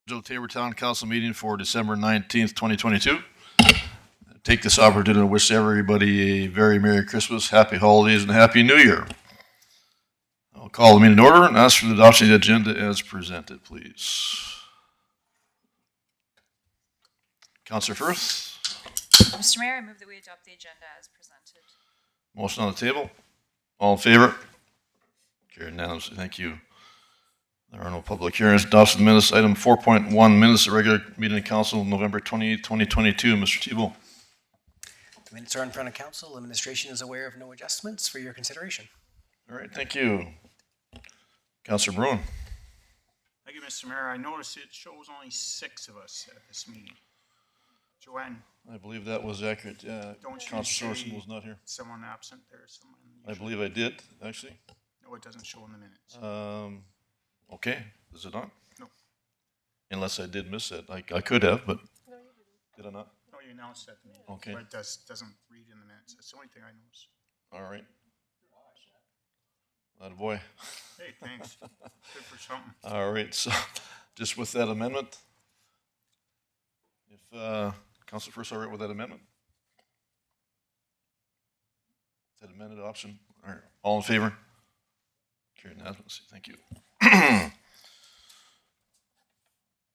Tabor Town Council meeting for December 19th, 2022. Take this opportunity to wish everybody a very Merry Christmas, Happy Holidays, and Happy New Year. I'll call the meeting to order and ask for the adoption of the agenda as presented, please. Councillor Firth. Mr. Mayor, I move that we adopt the agenda as presented. Motion on the table. All in favor? Carried unanimously. Thank you. There are no public hearings. Adoption of minutes. Item 4.1, minutes of regular meeting of council, November 28, 2022. Mr. Thibault. The minutes are in front of council. Administration is aware of no adjustments for your consideration. All right, thank you. Councillor Bruin. Thank you, Mr. Mayor. I noticed it shows only 6 of us at this meeting. Joanne, I believe that was accurate. don't you Councillor say Sorensen was not here. someone absent there? Someone I believe I did, actually. No, it doesn't show in the minutes. Okay, is it not? No. Unless I did miss it. I could have, but did I not? No, you announced that to me. Okay. But it doesn't read in the minutes. That's the only thing I noticed. All right. Attaboy. Hey, thanks. Good for something. All right, so just with that amendment, if Council First, all right with that amendment? That amended option? All right, all in favor? Carried unanimously. Thank you.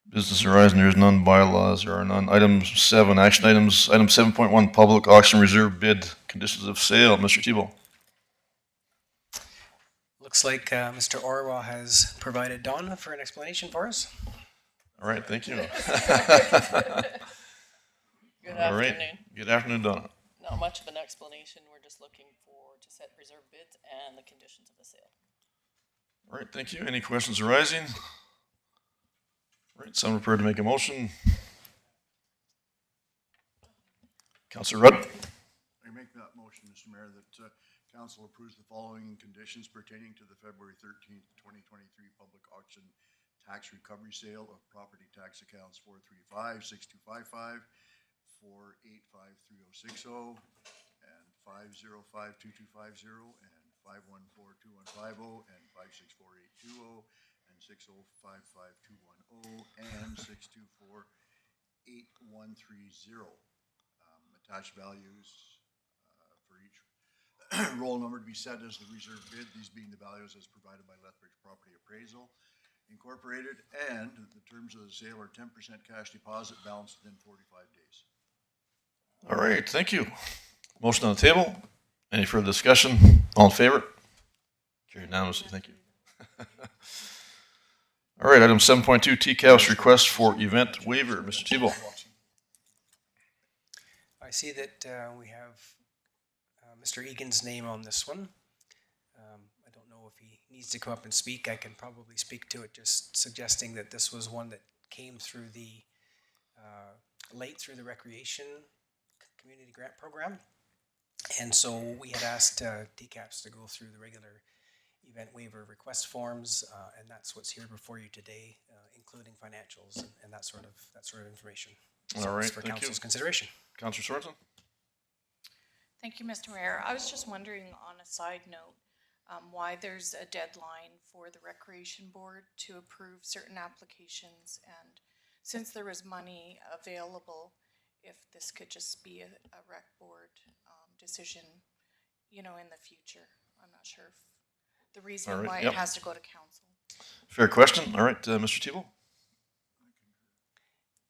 Business horizon, there is none. Bylaws, there are none. Item 7, action items. Item 7.1, public auction reserve bid, conditions of sale. Mr. Thibault. Looks like Mr. Orwa has provided Donna for an explanation for us. All right, thank you. Good All right. afternoon. Good afternoon, Donna. Not much of an explanation. We're just looking to set reserve bids and the conditions of the sale. All right, thank you. Any questions arising? All right, someone prepared to make a motion? Councillor Rudd? I make that motion, Mr. Mayor, that council approves the following conditions pertaining to the February 13th, 2023 public auction tax recovery sale of property tax accounts 435-6255, 485-3060, and 505-2250, and 514-2150, and 564-820, and 605-5210, and 624-8130. Attached values for each roll number to be set as the reserve bid, these being the values as provided by Lethbridge Property Appraisal Incorporated, and the terms of the sale are 10% cash deposit, balance within 45 days. All right, thank you. Motion on the table. Any further discussion? All in favor? Carried unanimously. Thank you. All right, item 7.2, TCAP's request for event waiver. Mr. Thibault. I see that we have Mr. Egan's name on this one. I don't know if he needs to come up and speak. I can probably speak to it, just suggesting that this was one that came through the late through the recreation community grant program. And so we had asked TCAPS to go through the regular event waiver request forms, and that's what's here before you today, including financials and that sort of information. So All right, it's for thank you. council's consideration. Councillor Sorensen? Thank you, Mr. Mayor. I was just wondering, on a side note, why there's a deadline for the Recreation Board to approve certain applications, and since there was money available, if this could just be a rec board decision, in the future. I'm not sure if the reason right, why yep. it has to go to council. Fair question. All right, Mr. Thibault.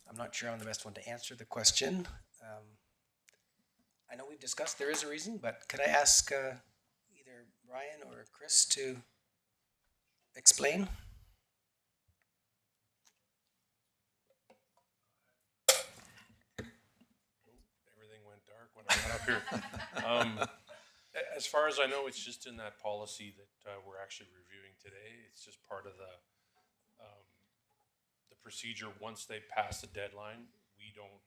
I'm not sure I'm the best one to answer the question. I know we've discussed there is a reason, but could I ask either Brian or Chris to explain? Everything went dark when I got up here. As far as I know, it's just in that policy that we're actually reviewing today. It's just part of the procedure. Once they pass the deadline, we don't,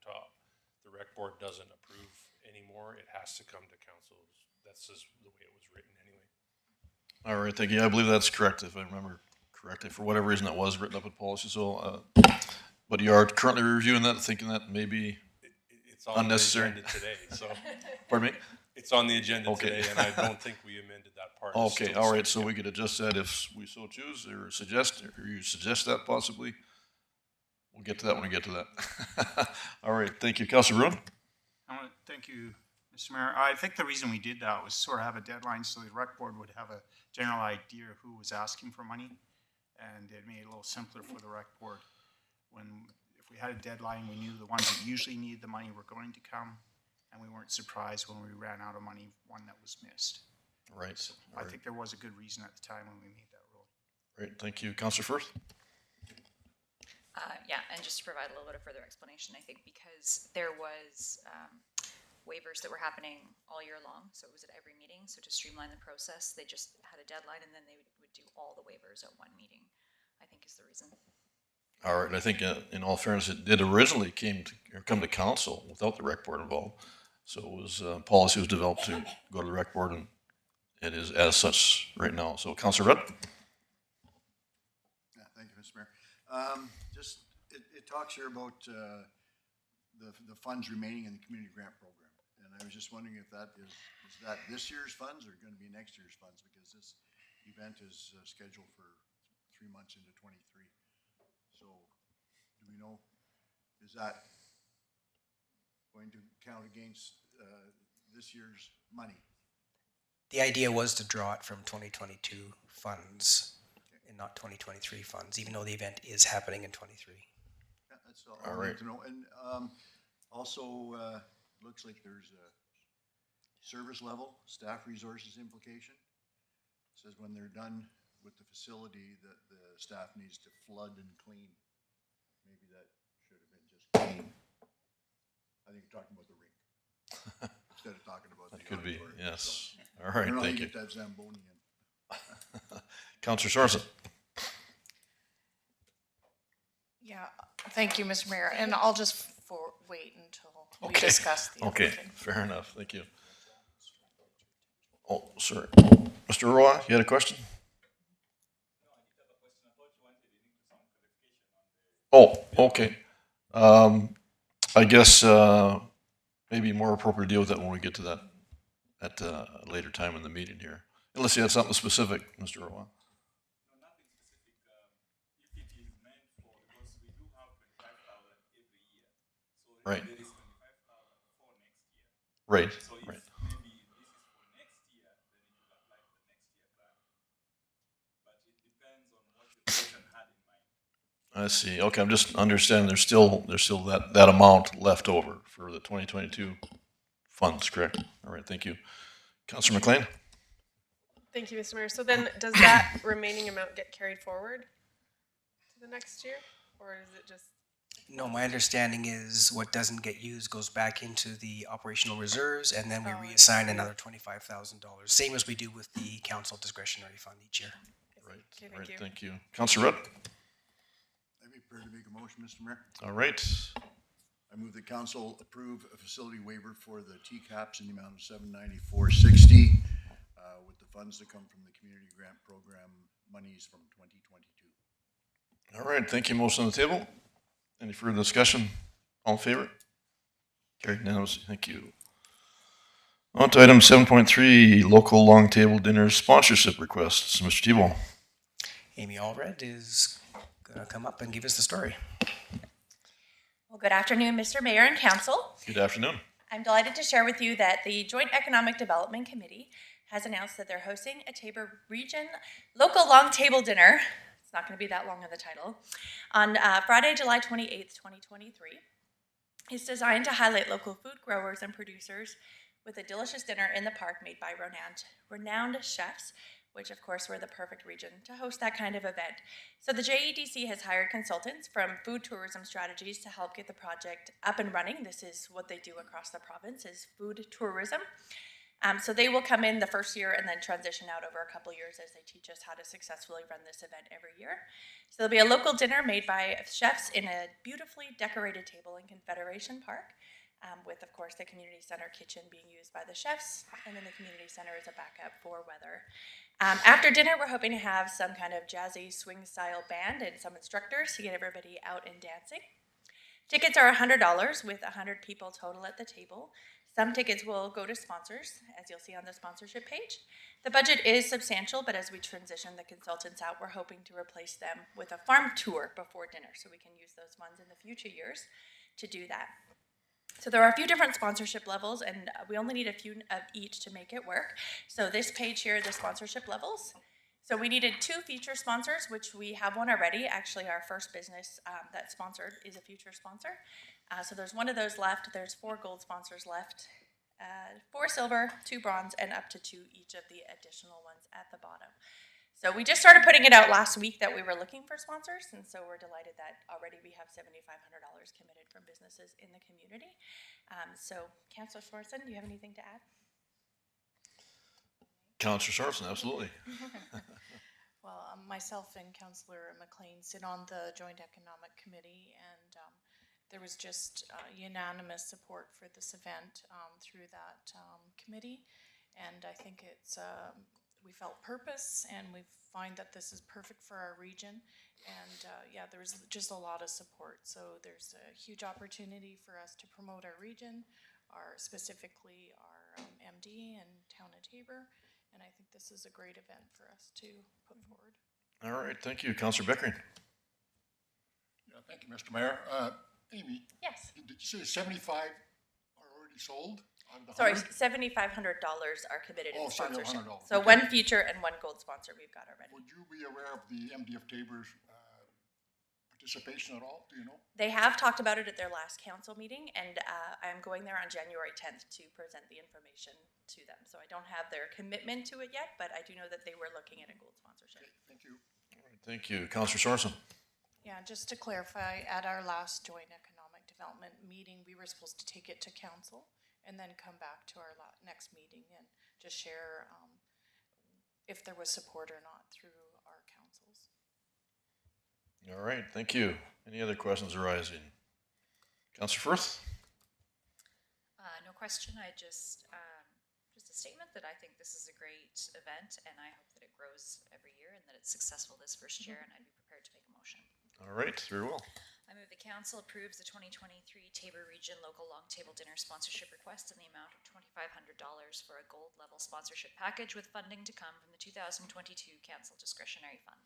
the rec board doesn't approve anymore. It has to come to council. That's just the way it was written anyway. All right, thank you. I believe that's correct, if I remember correctly. For whatever reason, that was written up in policy. So, but you are currently reviewing that, thinking that maybe It's on unnecessary. the agenda today, so Pardon me? it's on the agenda Okay. today, and I don't think we amended that part. It's Okay, still all right. sitting So we could adjust that if we so choose, or you suggest that possibly. We'll get to that when we get to that. All right, thank you. Councilor Bruin? I want to thank you, Mr. Mayor. I think the reason we did that was sort of have a deadline so the rec board would have a general idea of who was asking for money. And it made it a little simpler for the rec board. If we had a deadline, we knew the ones that usually needed the money were going to come, and we weren't surprised when we ran out of money, one that was missed. Right. So I think there was a good reason at the time when we made that rule. Right, thank you. Councilor Firth? Yeah, and just to provide a little bit of further explanation, I think because there was waivers that were happening all year long, so it was at every meeting. So to streamline the process, they just had a deadline and then they would do all the waivers at one meeting, I think is the reason. All right, I think in all fairness, it did originally come to council without the rec board involved. So it was, policy was developed to go to the rec board, and it is as such right now. So Councilor Rudd? Yeah, thank you, Mr. Mayor. It talks here about the funds remaining in the community grant program. And I was just wondering if that is that this year's funds or going to be next year's funds? Because this event is scheduled for 3 months into 23. So do we know, is that going to count against this year's money? The idea was to draw it from 2022 funds and not 2023 funds, even though the event is happening in 23. Yeah, that's all I right. need to know. And also, looks like there's a service level, staff resources implication. It says when they're done with the facility, that the staff needs to flood and clean. Maybe that should have been just clean. I think you're talking about the rink instead of talking about the That could be, auditorium. yes. So, All I right, don't know how thank you you. get that Zamboni in. Councilor Sorensen? Yeah, thank you, Mr. Mayor, and I'll just wait until we Okay. discuss the other Okay, thing. fair enough, thank you. Oh, sorry. Mr. Roy, you had a question? Oh, okay. I guess, maybe more appropriate to deal with that when we get to that at a later time in the meeting here. Unless you have something specific, Mr. Roy. Right. Right, right. I see. Okay, I'm just understanding there's still that amount left over for the 2022 funds, correct? All right, thank you. Councilor McLean? Thank you, Mr. Mayor. So then, does that remaining amount get carried forward to the next year, or is it just? No, my understanding is what doesn't get used goes back into the operational reserves, and then we reassign another $25,000, same as we do with the council discretionary fund each year. Right, Okay, thank right, you. thank you. Councilor Rudd? I'd be prepared to make a motion, Mr. Mayor. All right, I move the council approve a facility waiver for the TCAPS in the amount of $794.60 with the funds that come from the community grant program monies from 2022. all right, thank you. Motion on the table. Any further discussion? All in favor? Carried unanimously, thank you. On to item 7.3, local long table dinner sponsorship requests. Mr. Tebow. Amy Allred is going to come up and give us the story. Well, good afternoon, Mr. Mayor and Council. Good afternoon. I'm delighted to share with you that the Joint Economic Development Committee has announced that they're hosting a Tabor Region local long table dinner. It's not going to be that long of the title. On Friday, July 28th, 2023. It's designed to highlight local food growers and producers with a delicious dinner in the park made by renowned chefs, which of course we're the perfect region to host that kind of event. So the JEDC has hired consultants from Food Tourism Strategies to help get the project up and running. This is what they do across the province, is food tourism. So they will come in the first year and then transition out over a couple years as they teach us how to successfully run this event every year. So there'll be a local dinner made by chefs in a beautifully decorated table in Confederation Park, with, of course, the community center kitchen being used by the chefs, and then the community center is a backup for weather. After dinner, we're hoping to have some kind of jazzy swing-style band and some instructors to get everybody out and dancing. Tickets are $100 with 100 people total at the table. Some tickets will go to sponsors, as you'll see on the sponsorship page. The budget is substantial, but as we transition the consultants out, we're hoping to replace them with a farm tour before dinner, so we can use those funds in the future years to do that. So there are a few different sponsorship levels, and we only need a few of each to make it work. So this page here, the sponsorship levels. So we needed 2 feature sponsors, which we have one already. Actually, our first business that's sponsored is a future sponsor. So there's one of those left. There's 4 gold sponsors left, 4 silver, 2 bronze, and up to 2 each of the additional ones at the bottom. So we just started putting it out last week that we were looking for sponsors, and so we're delighted that already we have $7,500 committed from businesses in the community. So Councillor Sorensen, do you have anything to add? Councillor Sorensen, absolutely. Well, myself and Councillor McLean sit on the Joint Economic Committee, and there was just unanimous support for this event through that committee. And I think it's, we felt purpose, and we find that this is perfect for our region. And yeah, there was just a lot of support. So there's a huge opportunity for us to promote our region, specifically our MD and Town of Tabor. And I think this is a great event for us to put forward. All right, thank you. Councillor Beckering. Yeah, thank you, Mr. Mayor. Amy, Yes. did you say 75 are already sold out of the Sorry, 100? $7,500 are committed in Oh, sponsorship. $7,500, So okay. 1 feature and 1 gold sponsor we've got already. Would you be aware of the MDF Tabor's participation at all? Do you know? They have talked about it at their last council meeting, and I'm going there on January 10th to present the information to them. So I don't have their commitment to it yet, but I do know that they were looking at a gold sponsorship. Okay, thank you. Thank you. Councillor Sorensen. Yeah, just to clarify, at our last Joint Economic Development meeting, we were supposed to take it to council and then come back to our next meeting and just share if there was support or not through our councils. All right, thank you. Any other questions arising? Councillor Firth? No question. I just a statement that I think this is a great event, and I hope that it grows every year and that it's successful this first year, and I'd be prepared to make a motion. All right, very well. I move the council approves the 2023 Tabor Region Local Long Table Dinner sponsorship request in the amount of $2,500 for a gold level sponsorship package with funding to come from the 2022 Council Discretionary Fund.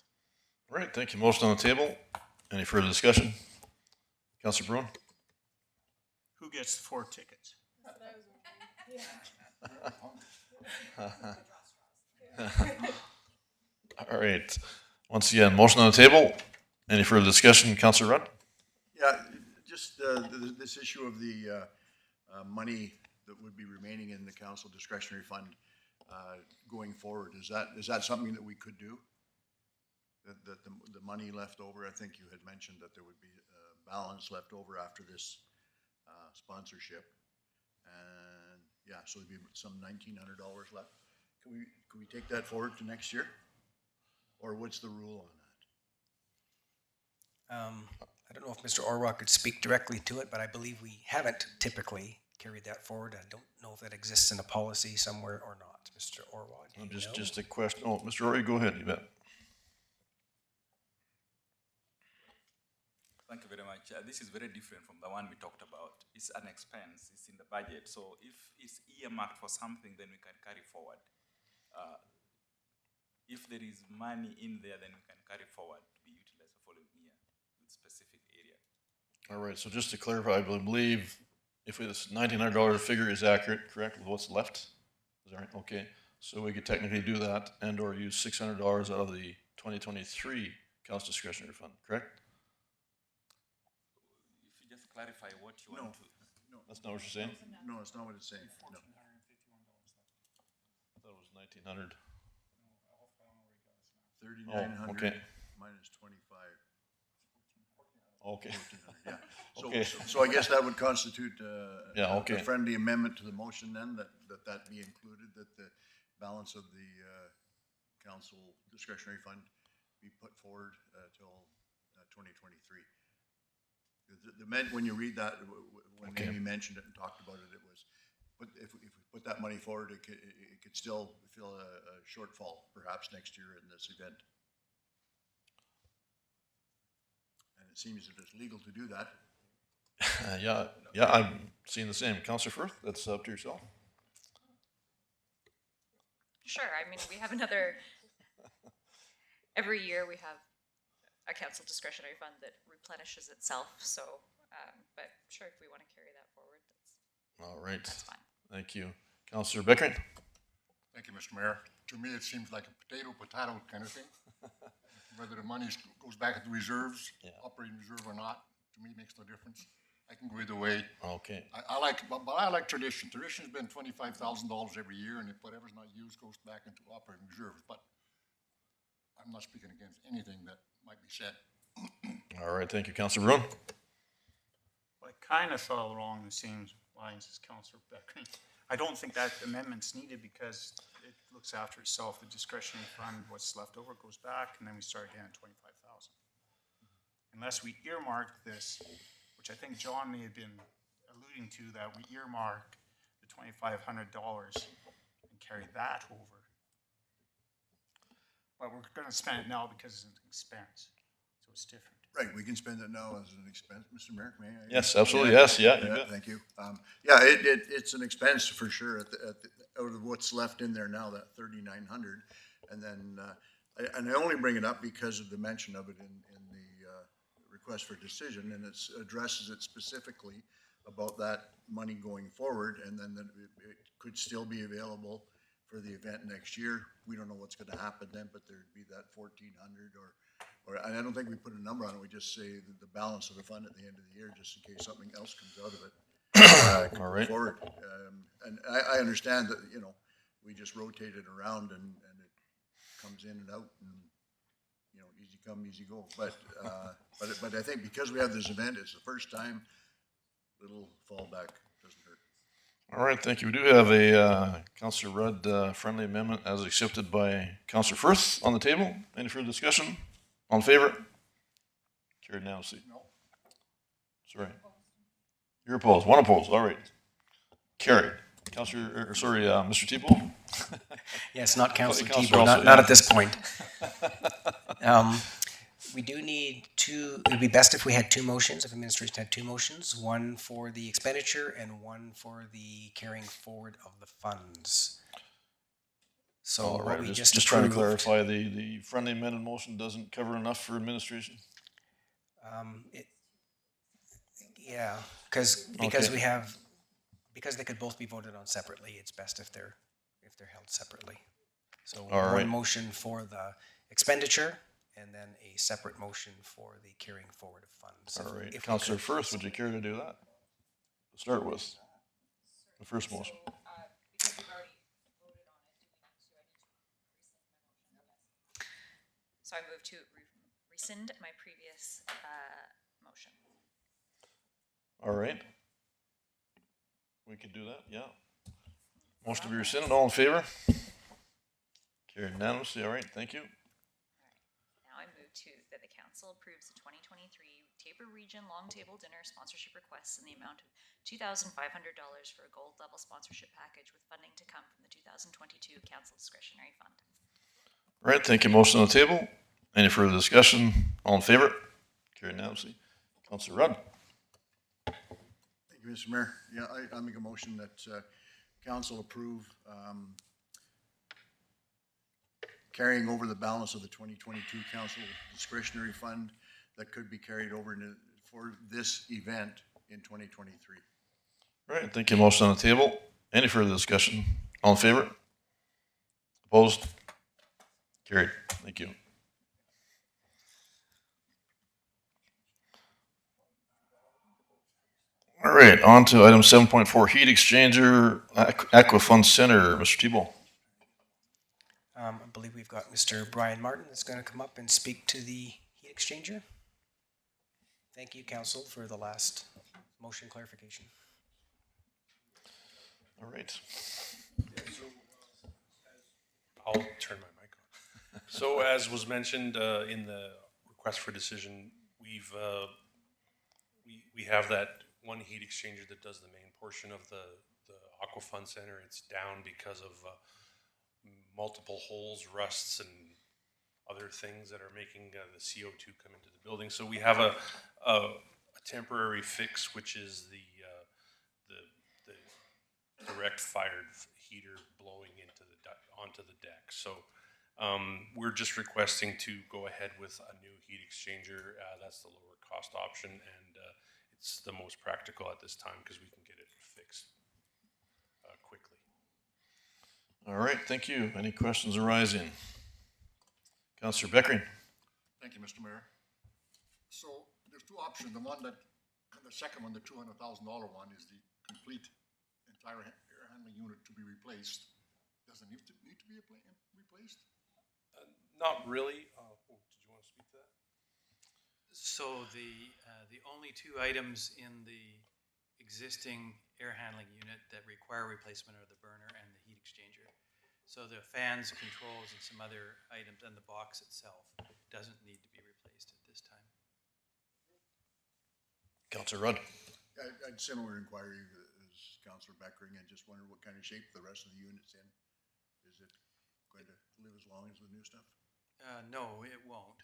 All right, thank you. Motion on the table. Any further discussion? Councillor Bruin? Who gets the 4 tickets? All right. Once again, motion on the table. Any further discussion? Councillor Rudd? Yeah, just this issue of the money that would be remaining in the council discretionary fund going forward, is that something that we could do? That the money left over, I think you had mentioned that there would be a balance left over after this sponsorship. And yeah, so there'd be some $1,900 left. Can we take that forward to next year? Or what's the rule on that? I don't know if Mr. Orwa could speak directly to it, but I believe we haven't typically carried that forward. I don't know if that exists in a policy somewhere or not. Mr. Orwa, do you know? Just a question. Oh, Mr. Rory, go ahead. You bet. Thank you very much. This is very different from the one we talked about. It's an expense, it's in the budget. So if it's earmarked for something, then we can carry forward. If there is money in there, then we can carry forward to be utilized the following year with specific area. All right, so just to clarify, I believe if this $1,900 figure is accurate, correct, with what's left? Is that right? Okay, so we could technically do that and or use $600 out of the 2023 council discretionary fund, correct? If you just clarify what you want to. No, That's not what you're saying? no, it's not what it's saying. No. I thought it was 1,900. 3,900 okay. minus 25. Okay. 1,400, yeah. So, Okay. so I guess that would constitute Yeah, okay. a friendly amendment to the motion then, that be included, that the balance of the council discretionary fund be put forward till 2023. When you read that, when Okay. Amy mentioned it and talked about it, it was, but if we put that money forward, it could still fill a shortfall perhaps next year in this event. And it seems that it's legal to do that. Yeah, I'm seeing the same. Counselor Firth, that's up to yourself. Sure, I mean, we have another, every year we have a council discretionary fund that replenishes itself, so, but sure, if we want to carry that forward, All right. that's fine. Thank you. Counselor Beckering? Thank you, Mr. Mayor. To me, it seems like a potato kind of thing. Whether the money goes back into reserves, Yeah. operating reserve or not, to me, makes no difference. I can go either way. Okay. I like, but I like tradition. Tradition's been $25,000 every year, and if whatever's not used goes back into operating reserves. But I'm not speaking against anything that might be said. All right, thank you. Counselor Bruin? I kind of fell along the same lines as Councillor Beckering. I don't think that amendment's needed because it looks after itself. The discretionary fund, what's left over goes back, and then we start again at 25,000. Unless we earmark this, which I think John may have been alluding to, that we earmark the $2,500 and carry that over. But we're gonna spend it now because it's an expense, so it's different. Right, we can spend it now as an expense. Mr. Mayor, may I? Yes, absolutely. Yes, yeah, you Yeah, bet. thank you. Yeah, it's an expense for sure out of what's left in there now, that 3,900. And then, I only bring it up because of the mention of it in the request for decision, and it addresses it specifically about that money going forward, and then that it could still be available for the event next year. We don't know what's gonna happen then, but there'd be that 1,400 or, and I don't think we put a number on it. We just say the balance of the fund at the end of the year, just in case something else comes out of it. All right. Forward. And I understand that, you know, we just rotate it around and it comes in and out and, you know, easy come, easy go. But I think because we have this event, it's the first time, little fallback doesn't hurt. All right, thank you. We do have a Counselor Rudd friendly amendment as accepted by Counselor Firth on the table. Any further discussion? All in favor? Carried now, see. No. Sorry. You're opposed. One opposed. All right. Carried. Counselor, Mr. Tebow? Yes, not Councillor Councillor Tebow, also, not yeah. at this point. We do need two, it'd be best if we had two motions, if administration had two motions, one for the expenditure and one for the carrying forward of the funds. So All what right, we just trying to approved, clarify, the friendly amended motion doesn't cover enough for administration? it, yeah, because Okay. we have, because they could both be voted on separately, it's best if they're held separately. So All right. one motion for the expenditure and then a separate motion for the carrying forward of funds. All right. If we Counselor could, Firth, would you care to do that? To start with, the first motion. So I move to rescind my previous, motion. All right. We could do that, yeah. Motion to be rescinded, all in favor? Carried unanimously, all right, thank you. Now I move to that the council approves the 2023 Taber Region Long Table Dinner sponsorship requests in the amount of $2,500 for a gold level sponsorship package with funding to come from the 2022 council discretionary fund. All right, thank you, motion on the table. Any further discussion? All in favor? Carried unanimously. Counselor Rudd? Thank you, Mr. Mayor. Yeah, I make a motion that council approve carrying over the balance of the 2022 council discretionary fund that could be carried over for this event in 2023. All right, thank you, motion on the table. Any further discussion? All in favor? Opposed? Carried, thank you. All right, on to item 7.4, heat exchanger, Aqua Fund Center, Mr. Tebow. I believe we've got Mr. Brian Martin that's going to come up and speak to the heat exchanger. Thank you, council, for the last motion clarification. All right. I'll turn my mic on. So as was mentioned in the request for decision, we have that one heat exchanger that does the main portion of the Aqua Fund Center. It's down because of multiple holes, rusts, and other things that are making the CO2 come into the building. So we have a temporary fix, which is the direct fired heater blowing into onto the deck. So we're just requesting to go ahead with a new heat exchanger. That's the lower cost option, and it's the most practical at this time because we can get it fixed quickly. All right, thank you. Any questions arising? Councillor Beckering. Thank you, Mr. Mayor. So there's two options. The second one, the $200,000 one, is the complete entire air handling unit to be replaced. Does it need to be replaced? Not really. Did you want to speak to that? So the only two items in the existing air handling unit that require replacement are the burner and the heat exchanger. So the fans, controls, and some other items, and the box itself doesn't need to be replaced at this time. Councillor Rudd. I had similar inquiry as Councillor Beckering, and just wondered what kind of shape the rest of the unit's in. Is it going to live as long as the new stuff? No, it won't.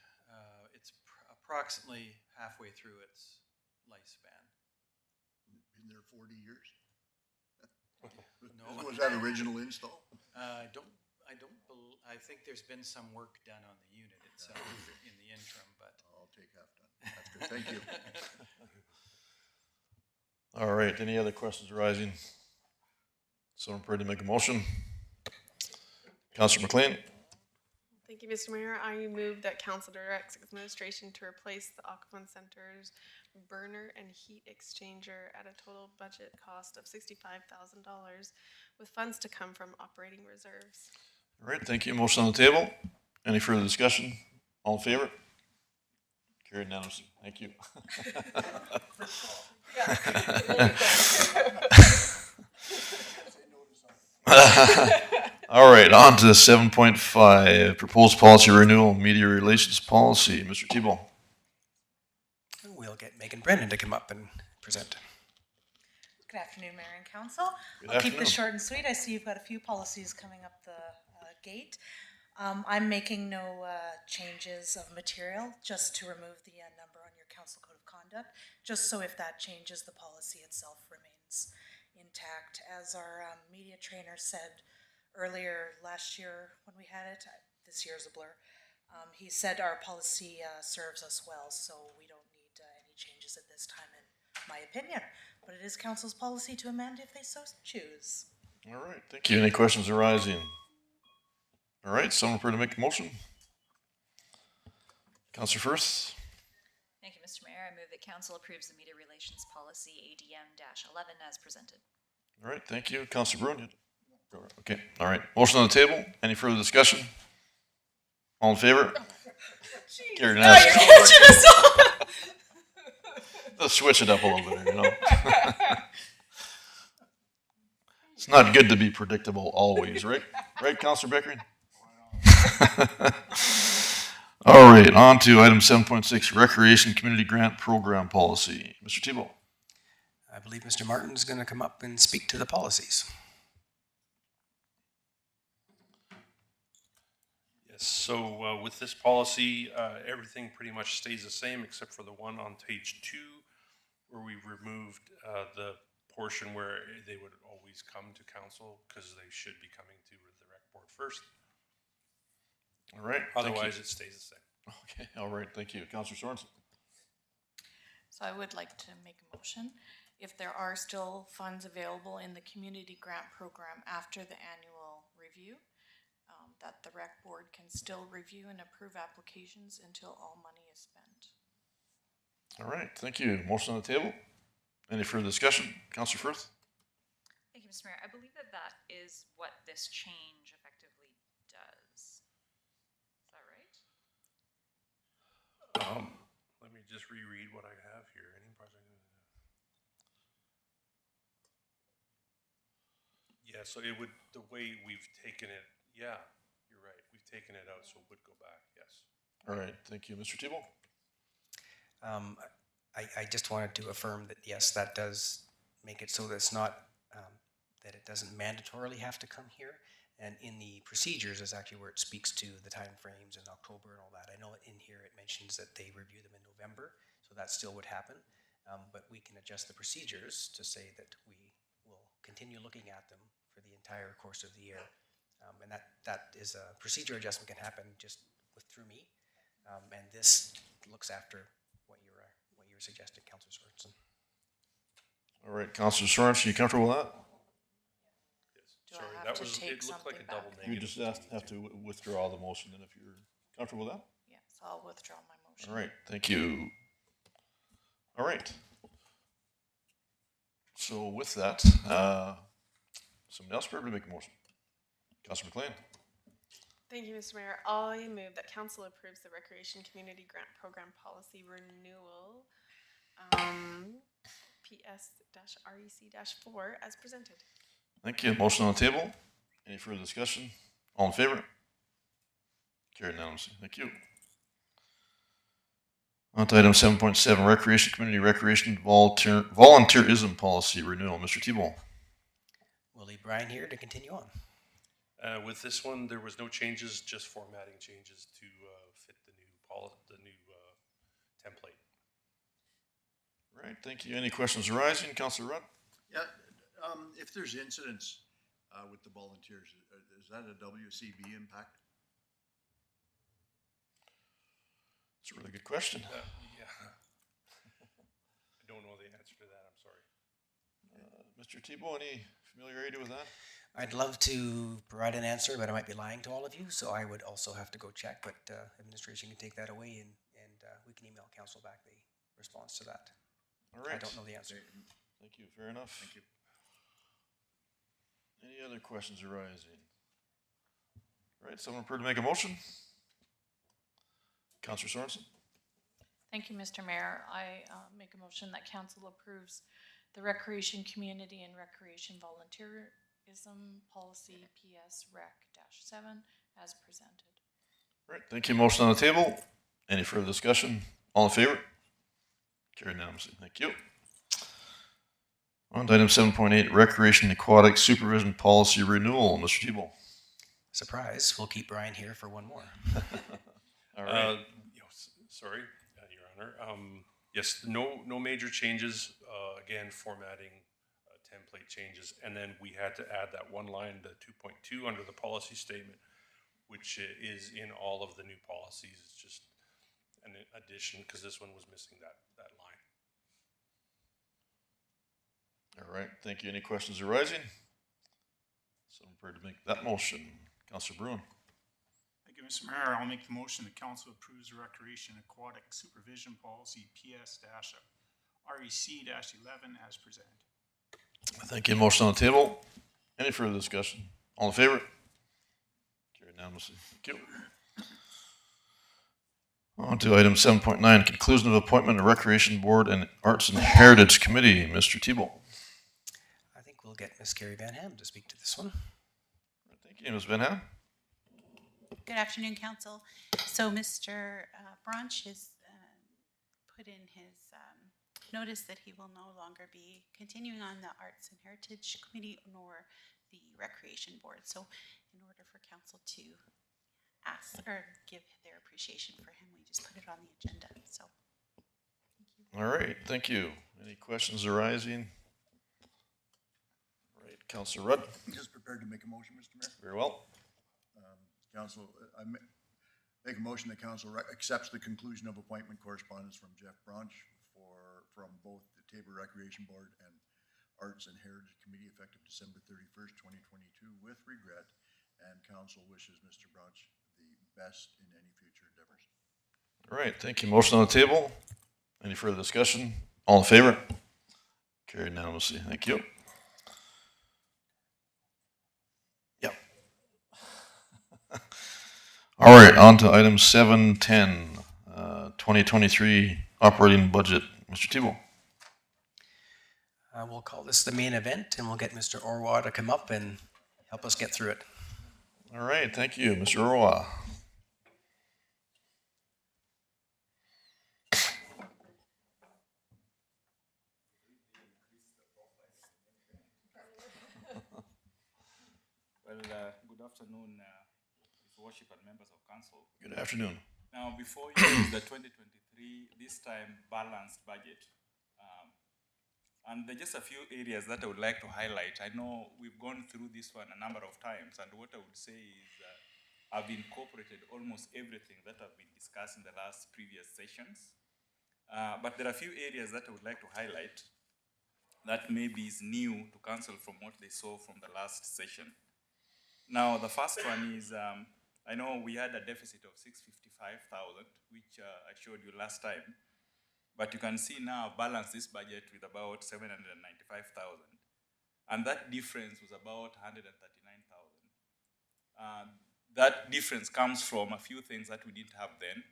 It's approximately halfway through its lifespan. Been there 40 years? No. Was that original install? I think there's been some work done on the unit itself in the interim, but. I'll take half done. That's good, thank you. All right, any other questions arising? Someone prepared to make a motion? Councillor McLean. Thank you, Mr. Mayor. I move that council directs administration to replace the Aquafun Center's burner and heat exchanger at a total budget cost of $65,000 with funds to come from operating reserves. All right, thank you. Motion on the table. Any further discussion? All in favor? Carried unanimously. Thank you. All right, on to 7.5, proposed policy renewal, media relations policy. Mr. Thibault. We'll get Megan Brennan to come up and present. Good afternoon, Mayor and Council. Good I'll keep afternoon. this short and sweet. I see you've got a few policies coming up the gate. I'm making no changes of material, just to remove the number on your council code of conduct, just so if that changes, the policy itself remains intact. As our media trainer said earlier last year when we had it, this year's a blur, he said our policy serves us well, so we don't need any changes at this time, in my opinion. But it is council's policy to amend if they so choose. All right, thank you. Any questions arising? All right, someone prepared to make a motion? Councillor Firth. Thank you, Mr. Mayor. I move that council approves the media relations policy ADM-11 as presented. All right, thank you. Councillor Bruin. Okay, all right. Motion on the table. Any further discussion? All in favor? Carried unanimously. Let's switch it up a little bit, you know. It's not good to be predictable always, right? Right, Councillor Beckering? All right, on to item 7.6, Recreation Community Grant Program Policy. Mr. Thibault. I believe Mr. Martin's going to come up and speak to the policies. Yes, so with this policy, everything pretty much stays the same except for the one on page 2 where we removed the portion where they would always come to council because they should be coming to the rec board first. All right. Otherwise, it stays the same. Okay, all right, thank you. Councillor Sorensen. So I would like to make a motion, if there are still funds available in the community grant program after the annual review, that the rec board can still review and approve applications until all money is spent. All right, thank you. Motion on the table. Any further discussion? Councillor Firth? Thank you, Mr. Mayor. I believe that that is what this change effectively does. Is that right? Let me just reread what I have here. Any project? Yeah, so it would, the way we've taken it, yeah, you're right. We've taken it out, so it would go back, yes. All right, thank you. Mr. Thibault? I just wanted to affirm that, yes, that does make it so that it's not, that it doesn't mandatorily have to come here. And in the procedures is actually where it speaks to the time frames in October and all that. I know in here it mentions that they review them in November, so that still would happen. but we can adjust the procedures to say that we will continue looking at them for the entire course of the year. And that is a procedure adjustment can happen just through me. And this looks after what you're suggesting, Councillor Sorensen. All right, Councillor Sorensen, you comfortable with that? Do Sorry, I have that to was, take it looked like a something double back? You negative. just have to withdraw the motion then if you're comfortable with that. Yes, I'll withdraw my motion. All right, thank you. All right. So with that, somebody else prepared to make a motion? Councillor McLean. Thank you, Mr. Mayor. I move that council approves the Recreation Community Grant Program Policy Renewal, PS-REC-4 as presented. Thank you. Motion on the table. Any further discussion? All in favor? Carried unanimously. Thank you. On to item 7.7, Recreation Community Recreation Volunteerism Policy Renewal. Mr. Thibault. We'll leave Brian here to continue on. With this one, there was no changes, just formatting changes to fit the new template. Right, thank you. Any questions arising? Councillor Rudd? Yeah, if there's incidents with the volunteers, is that a WCB impact? It's a really good question. Yeah. I don't know the answer to that, I'm sorry. Mr. Thibault, any familiarity with that? I'd love to provide an answer, but I might be lying to all of you, so I would also have to go check, but administration can take that away and we can email council back the response to that. All right. I don't know the answer. Thank you. Fair enough. Thank you. Any other questions arising? All right, someone prepared to make a motion? Councillor Sorensen? Thank you, Mr. Mayor. I make a motion that council approves the Recreation Community and Recreation Volunteerism Policy PS-REC-7 as presented. All right, thank you. Motion on the table. Any further discussion? All in favor? Carried unanimously. Thank you. On to item 7.8, Recreation Aquatic Supervision Policy Renewal. Mr. Thibault. Surprise, we'll keep Brian here for one more. All right. Sorry, Your Honor. Yes, no major changes. Again, formatting, template changes, and then we had to add that one line, the 2.2 under the policy statement, which is in all of the new policies. It's just an addition because this one was missing that line. All right, thank you. Any questions arising? Someone prepared to make that motion. Councillor Bruin. Thank you, Mr. Mayor. I'll make the motion that council approves the Recreation Aquatic Supervision Policy PS-REC-11 as presented. Thank you. Motion on the table. Any further discussion? All in favor? Carried unanimously. Thank you. On to item 7.9, conclusion of appointment of Recreation Board and Arts and Heritage Committee. Mr. Thibault. I think we'll get Miss Carrie Van Ham to speak to this one. Thank you, Ms. Van Ham. Good afternoon, Council. So Mr. Branch has put in his notice that he will no longer be continuing on the Arts and Heritage Committee nor the Recreation Board. So in order for Council to ask or give their appreciation for him, we just put it on the agenda. So thank you. All right, thank you. Any questions arising? All right, Councillor Rudd. Just prepared to make a motion, Mr. Mayor. Very well. Council, make a motion that council accepts the conclusion of appointment correspondence from Jeff Branch from both the Tabor Recreation Board and Arts and Heritage Committee effective December 31st, 2022 with regret, and council wishes Mr. Branch the best in any future endeavors. All right, thank you. Motion on the table. Any further discussion? All in favor? Carried unanimously. Thank you. Yep. All right, on to item 7.10, 2023 operating budget. Mr. Thibault. We'll call this the main event, and we'll get Mr. Orwa to come up and help us get through it. All right, thank you, Mr. Orwa. Well, good afternoon, His Worship and members of council. Good afternoon. Now, before you is the 2023, this time balanced budget And there are just a few areas that I would like to highlight. I know we've gone through this one a number of times, and what I would say is I've incorporated almost everything that have been discussed in the last previous sessions. But there are a few areas that I would like to highlight that maybe is new to council from what they saw from the last session. Now, the first one is, I know we had a deficit of 655,000, which I showed you last time. But you can see now I've balanced this budget with about 795,000. And that difference was about 139,000. That difference comes from a few things that we didn't have then.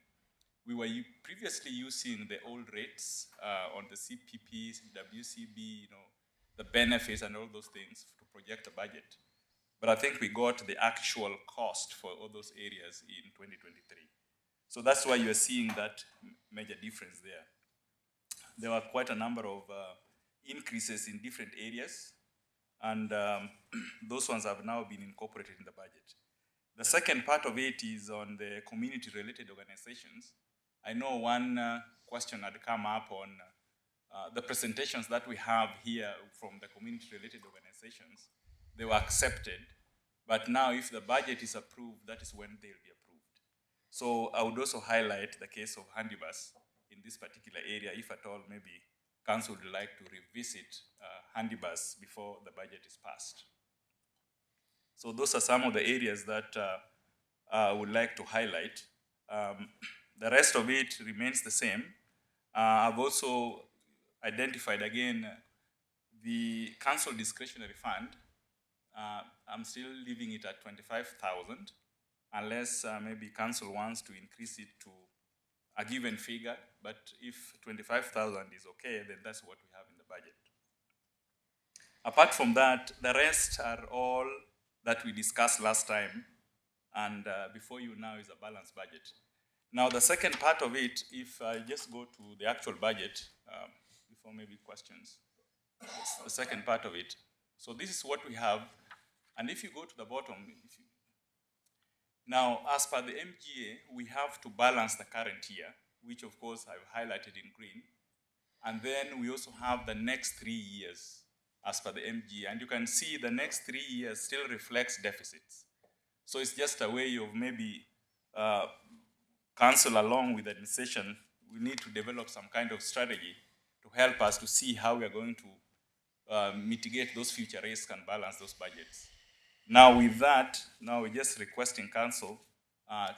We were previously using the old rates on the CPP, WCB, the benefits and all those things to project the budget. But I think we got the actual cost for all those areas in 2023. So that's why you're seeing that major difference there. There were quite a number of increases in different areas, and those ones have now been incorporated in the budget. The second part of it is on the community-related organizations. I know one question had come up on the presentations that we have here from the community-related organizations. They were accepted, but now if the budget is approved, that is when they'll be approved. So I would also highlight the case of Handybus in this particular area, if at all maybe council would like to revisit Handybus before the budget is passed. So those are some of the areas that I would like to highlight. The rest of it remains the same. I've also identified again the council discretionary fund. I'm still leaving it at 25,000 unless maybe council wants to increase it to a given figure, but if 25,000 is okay, then that's what we have in the budget. Apart from that, the rest are all that we discussed last time, and before you now is a balanced budget. Now, the second part of it, if I just go to the actual budget, before maybe questions, the second part of it. So this is what we have, and if you go to the bottom, now, as per the MGA, we have to balance the current year, which of course I've highlighted in green. And then we also have the next 3 years as per the MGA. And you can see the next 3 years still reflects deficits. So it's just a way of maybe council along with the administration, we need to develop some kind of strategy to help us to see how we are going to mitigate those future risks and balance those budgets. Now with that, now we're just requesting council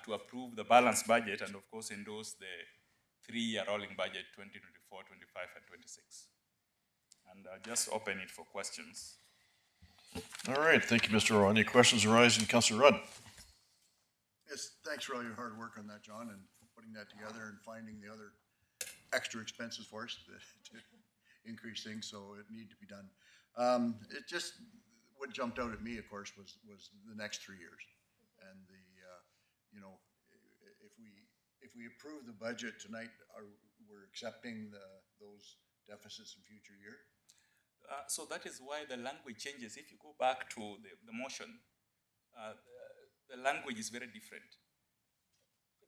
to approve the balanced budget and of course endorse the 3-year rolling budget 2024, 25 and 26. And just open it for questions. All right, thank you, Mr. Roy. Any questions arising, Councillor Rudd? Yes, thanks for all your hard work on that, John, and putting that together and finding the other extra expenses for us to increase things, so it need to be done. It just, what jumped out at me, of course, was the next 3 years. And the, if we approve the budget tonight, we're accepting those deficits in future year? So that is why the language changes. If you go back to the motion, the language is very different.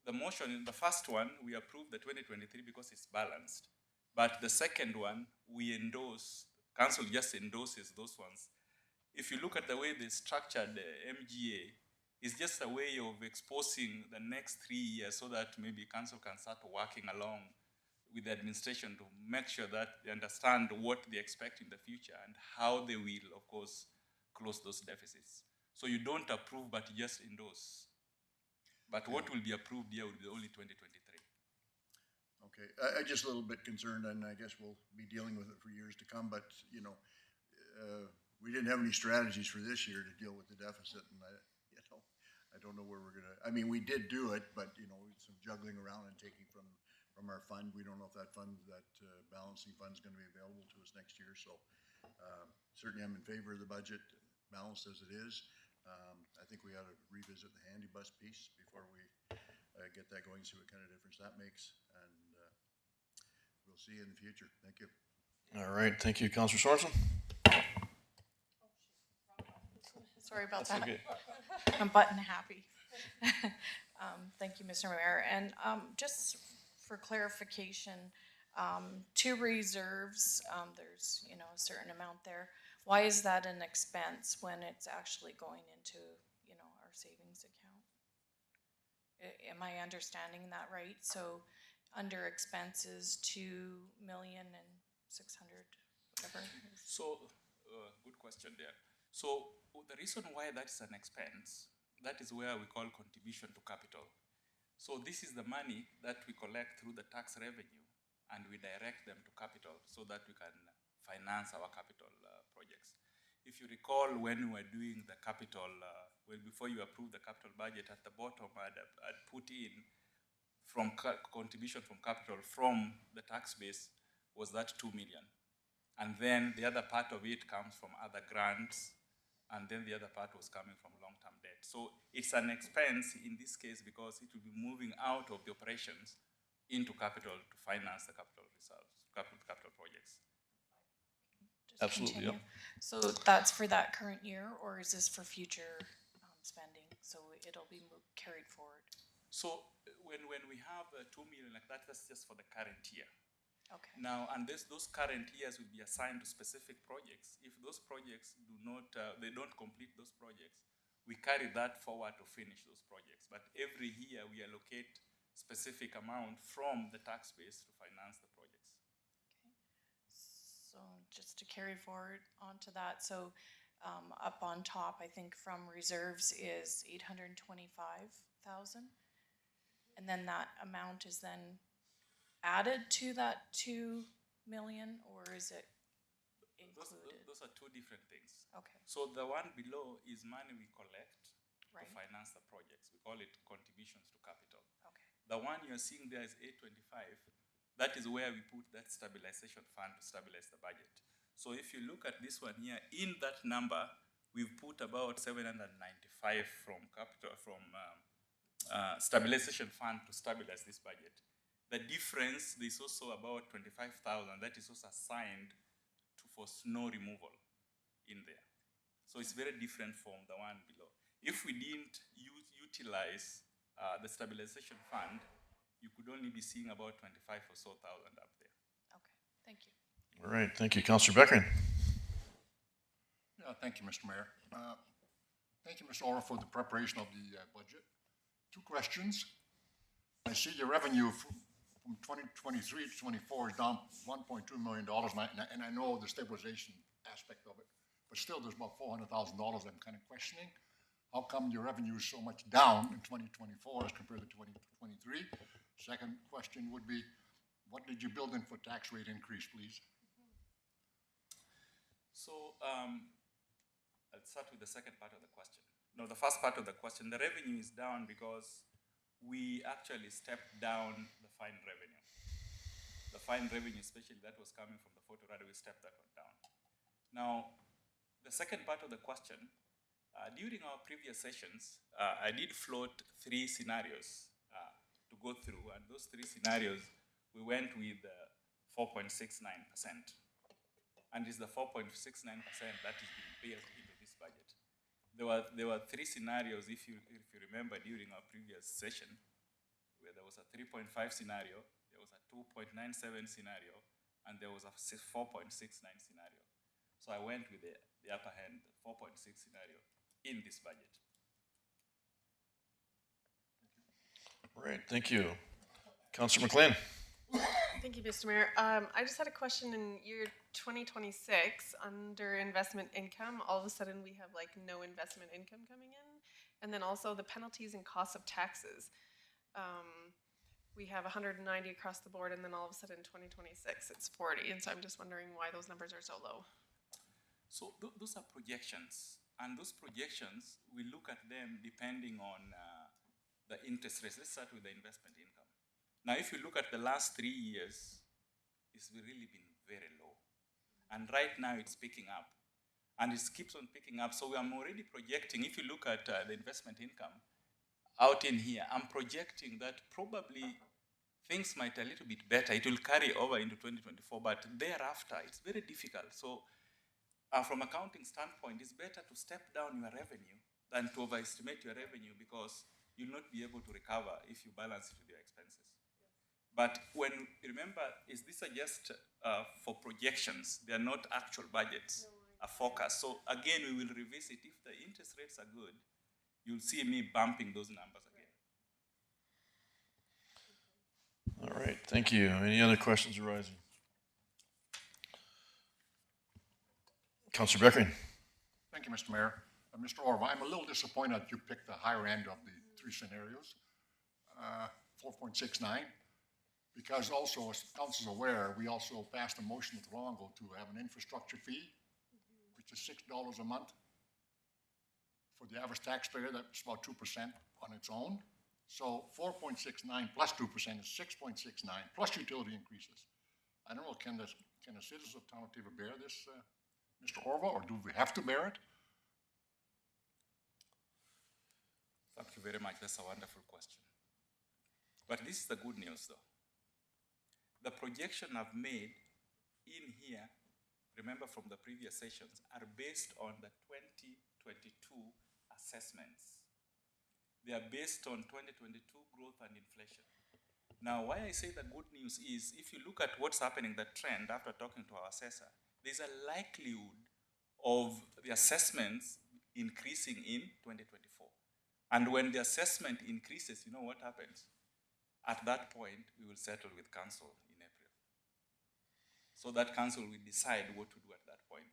The motion, the first one, we approved the 2023 because it's balanced. But the second one, we endorse, council just endorses those ones. If you look at the way they structured the MGA, it's just a way of exposing the next 3 years so that maybe council can start working along with the administration to make sure that they understand what they expect in the future and how they will, of course, close those deficits. So you don't approve, but you just endorse. But what will be approved here will be only 2023. Okay, I'm just a little bit concerned, and I guess we'll be dealing with it for years to come, but, we didn't have any strategies for this year to deal with the deficit, and I don't know where we're gonna, we did do it, but, some juggling around and taking from our fund. We don't know if that fund, that balancing fund is gonna be available to us next year, so certainly I'm in favor of the budget, balanced as it is. I think we ought to revisit the Handybus piece before we get that going, see what kind of difference that makes, and we'll see you in the future. Thank you. All right, thank you, Councillor Sorensen. Sorry about That's that. okay. I'm button happy. Thank you, Mr. Mayor. And just for clarification, To reserves, there's, you know, a certain amount there. Why is that an expense when it's actually going into, you know, our savings account? Am I understanding that right? So under expenses, 2,600,000, whatever. So, good question there. So, the reason why that's an expense, that is where we call contribution to capital. So, this is the money that we collect through the tax revenue and we direct them to capital so that we can finance our capital projects. If you recall, when we were doing the capital, well, before you approve the capital budget, at the bottom I'd put in from contribution from capital from the tax base was that 2 million. And then the other part of it comes from other grants, and then the other part was coming from long-term debt. So it's an expense in this case because it will be moving out of the operations into capital to finance the capital reserves, capital projects. Just Absolutely, continue. So that's for that current year, or is this for future spending? So it'll be carried forward? So when we have 2 million like that, that's just for the current year. Okay. Now, and those current years will be assigned to specific projects. If those projects do not, they don't complete those projects, we carry that forward to finish those projects. But every year we allocate specific amount from the tax base to finance the projects. So just to carry forward onto that, so up on top, I think from reserves is 825,000, and then that amount is then added to that 2 million, or is it included? Those are two different things. Okay. So the one below is money we collect Right. to finance the projects. We call it contributions to capital. Okay. The one you're seeing there is 825. That is where we put that stabilization fund to stabilize the budget. So if you look at this one here, in that number, we've put about 795 from capital, from stabilization fund to stabilize this budget. The difference, there's also about 25,000 that is also assigned for snow removal in there. So it's very different from the one below. If we didn't utilize the stabilization fund, you could only be seeing about 25 or so thousand up there. Okay, thank you. All right, thank you. Councillor Beckering. Yeah, thank you, Mr. Mayor. Thank you, Mr. Orr, for the preparation of the budget. Two questions. I see your revenue from 2023 to 24 is down $1.2 million, and I know the stabilization aspect of it, but still there's about $400,000 I'm kind of questioning. How come your revenue is so much down in 2024 as compared to 2023? Second question would be, what did you build in for tax rate increase, please? So I'll start with the second part of the question. No, the first part of the question, the revenue is down because we actually stepped down the fine revenue. The fine revenue, especially that was coming from the photo radar, we stepped that one down. Now, the second part of the question, during our previous sessions, I did float 3 scenarios to go through, and those 3 scenarios, we went with 4.69%. And it's the 4.69% that is being built into this budget. There were 3 scenarios, if you remember, during our previous session, where there was a 3.5 scenario, there was a 2.97 scenario, and there was a 4.69 scenario. So I went with the upper hand, the 4.6 scenario in this budget. All right, thank you. Councillor McLean. Thank you, Mr. Mayor. I just had a question. In year 2026, under investment income, all of a sudden we have like no investment income coming in. And then also the penalties and costs of taxes. We have 190 across the board, and then all of a sudden in 2026 it's 40. And so I'm just wondering why those numbers are so low. So those are projections. And those projections, we look at them depending on the interest rates. Let's start with the investment income. Now, if you look at the last 3 years, it's really been very low. And right now it's picking up. And it keeps on picking up. So I'm already projecting, if you look at the investment income out in here, I'm projecting that probably things might a little bit better. It will carry over into 2024, but thereafter it's very difficult. So from accounting standpoint, it's better to step down your revenue than to overestimate your revenue, because you'll not be able to recover if you balance it with your expenses. But when, remember, these are just for projections. They are not actual budgets, a forecast. So again, we will revisit. If the interest rates are good, you'll see me bumping those numbers again. All right, thank you. Any other questions arising? Councillor Beckering. Thank you, Mr. Mayor. Mr. Orva, I'm a little disappointed that you picked the higher end of the three scenarios, 4.69, because also, as council is aware, we also passed a motion with Longo to have an infrastructure fee, which is $6 a month. For the average taxpayer, that's about 2% on its own. So 4.69 plus 2% is 6.69, plus utility increases. I don't know, can the citizens of Town of Taber bear this, Mr. Orva, or do we have to bear it? Thank you very much. That's a wonderful question. But this is the good news, though. The projection I've made in here, remember from the previous sessions, are based on the 2022 assessments. They are based on 2022 growth and inflation. Now, why I say the good news is, if you look at what's happening, the trend, after talking to our assessor, there's a likelihood of the assessments increasing in 2024. And when the assessment increases, you know what happens? At that point, we will settle with council in April. So that council will decide what to do at that point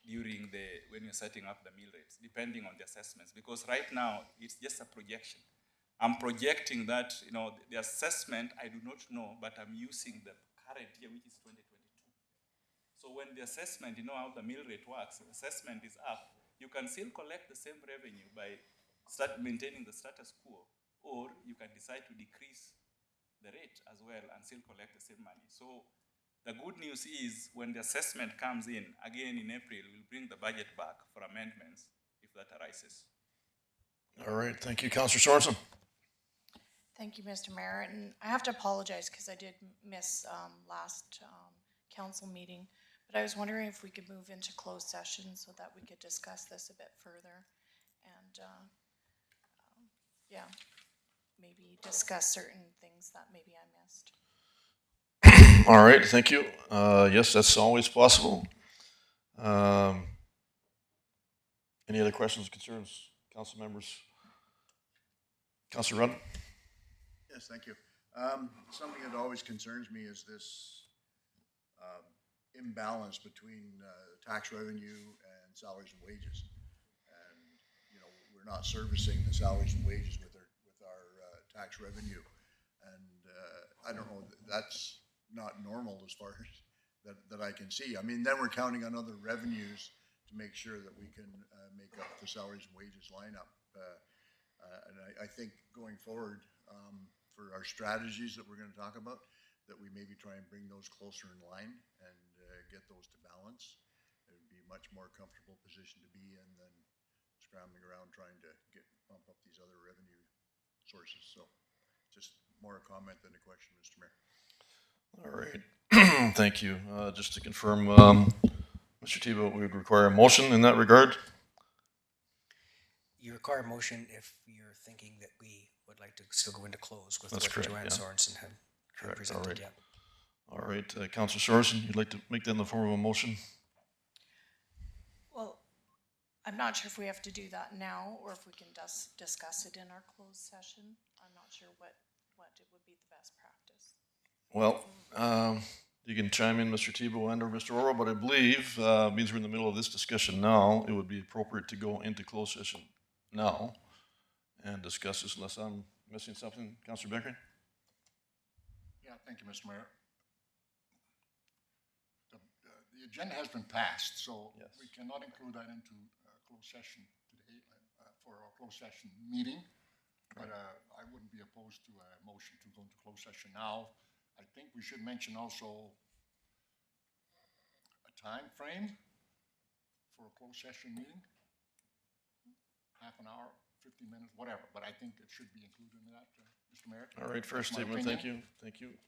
during when you're setting up the mill rates, depending on the assessments. Because right now, it's just a projection. I'm projecting that, the assessment, I do not know, but I'm using the current year, which is 2022. So when the assessment, how the mill rate works, the assessment is up, you can still collect the same revenue by maintaining the status quo, or you can decide to decrease the rate as well and still collect the same money. So the good news is when the assessment comes in, again in April, we'll bring the budget back for amendments if that arises. All right, thank you. Councillor Sorensen. Thank you, Mr. Mayor, and I have to apologize because I did miss last council meeting, but I was wondering if we could move into closed session so that we could discuss this a bit further and yeah, maybe discuss certain things that maybe I missed. All right, thank you. Yes, that's always possible. Any other questions, concerns, council members? Councillor Rudd? Yes, thank you. Something that always concerns me is this imbalance between tax revenue and salaries and wages. And, we're not servicing the salaries and wages with our tax revenue. And I don't know, that's not normal as far as that I can see. I mean, then we're counting on other revenues to make sure that we can make up the salaries and wages lineup. And I think going forward, for our strategies that we're going to talk about, that we maybe try and bring those closer in line and get those to balance. It would be a much more comfortable position to be in than scrambling around trying to bump up these other revenue sources. So just more a comment than a question, Mr. Mayor. All right, thank you. Just to confirm, Mr. Thibeault, we would require a motion in that regard. You require a motion if you're thinking that we would like to still go into close with That's what correct, Joanne yeah. Sorensen had presented. All right. Yeah. All right, Councillor Sorensen, you'd like to make that in the form of a motion? Well, I'm not sure if we have to do that now or if we can discuss it in our closed session. I'm not sure what it would be the best practice. Well, you can chime in, Mr. Thibeault and or Mr. Orwell, but I believe, means we're in the middle of this discussion now, it would be appropriate to go into closed session now and discuss this unless I'm missing something. Councillor Beckering? Yeah, thank you, Mr. Mayor. The agenda has been passed, so Yes. we cannot include that into closed session today for our closed session meeting. But I wouldn't be opposed to a motion to go into closed session now. I think we should mention also a time frame for a closed session meeting. Half an hour, 15 minutes, whatever, but I think it should be included in that, Mr. Mayor. All right, first That's my statement, thank opinion. you, thank you.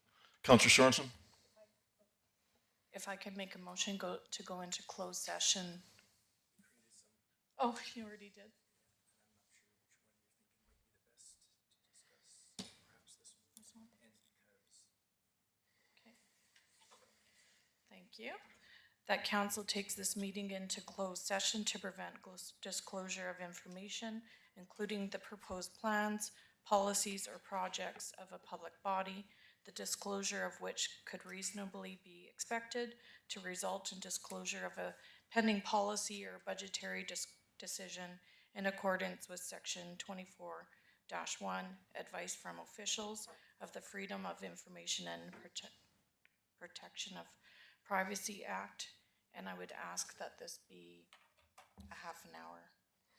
Councillor Sorensen? If I could make a motion to go into closed session. Oh, you already did. Thank you. That council takes this meeting into closed session to prevent disclosure of information, including the proposed plans, policies, or projects of a public body, the disclosure of which could reasonably be expected to result in disclosure of a pending policy or budgetary decision in accordance with section 24-1, advice from officials of the Freedom of Information and Protection of Privacy Act, and I would ask that this be a half an hour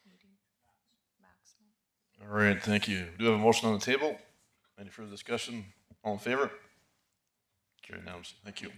meeting maximum. All right, thank you. Do we have a motion on the table? Any further discussion? All in favor? Carried unanimously. Thank you.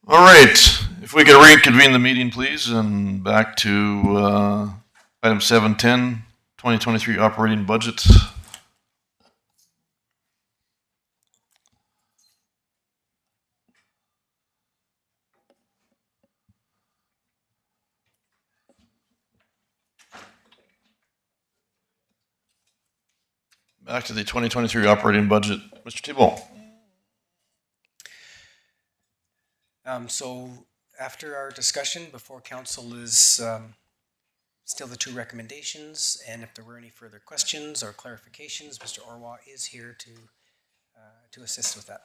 All right, if we could reconvene the meeting, please, and back to item 710, 2023 operating budget. Back to the 2023 operating budget. Mr. Thibault. So after our discussion before council is still the two recommendations, and if there were any further questions or clarifications, Mr. Orwa is here to assist with that.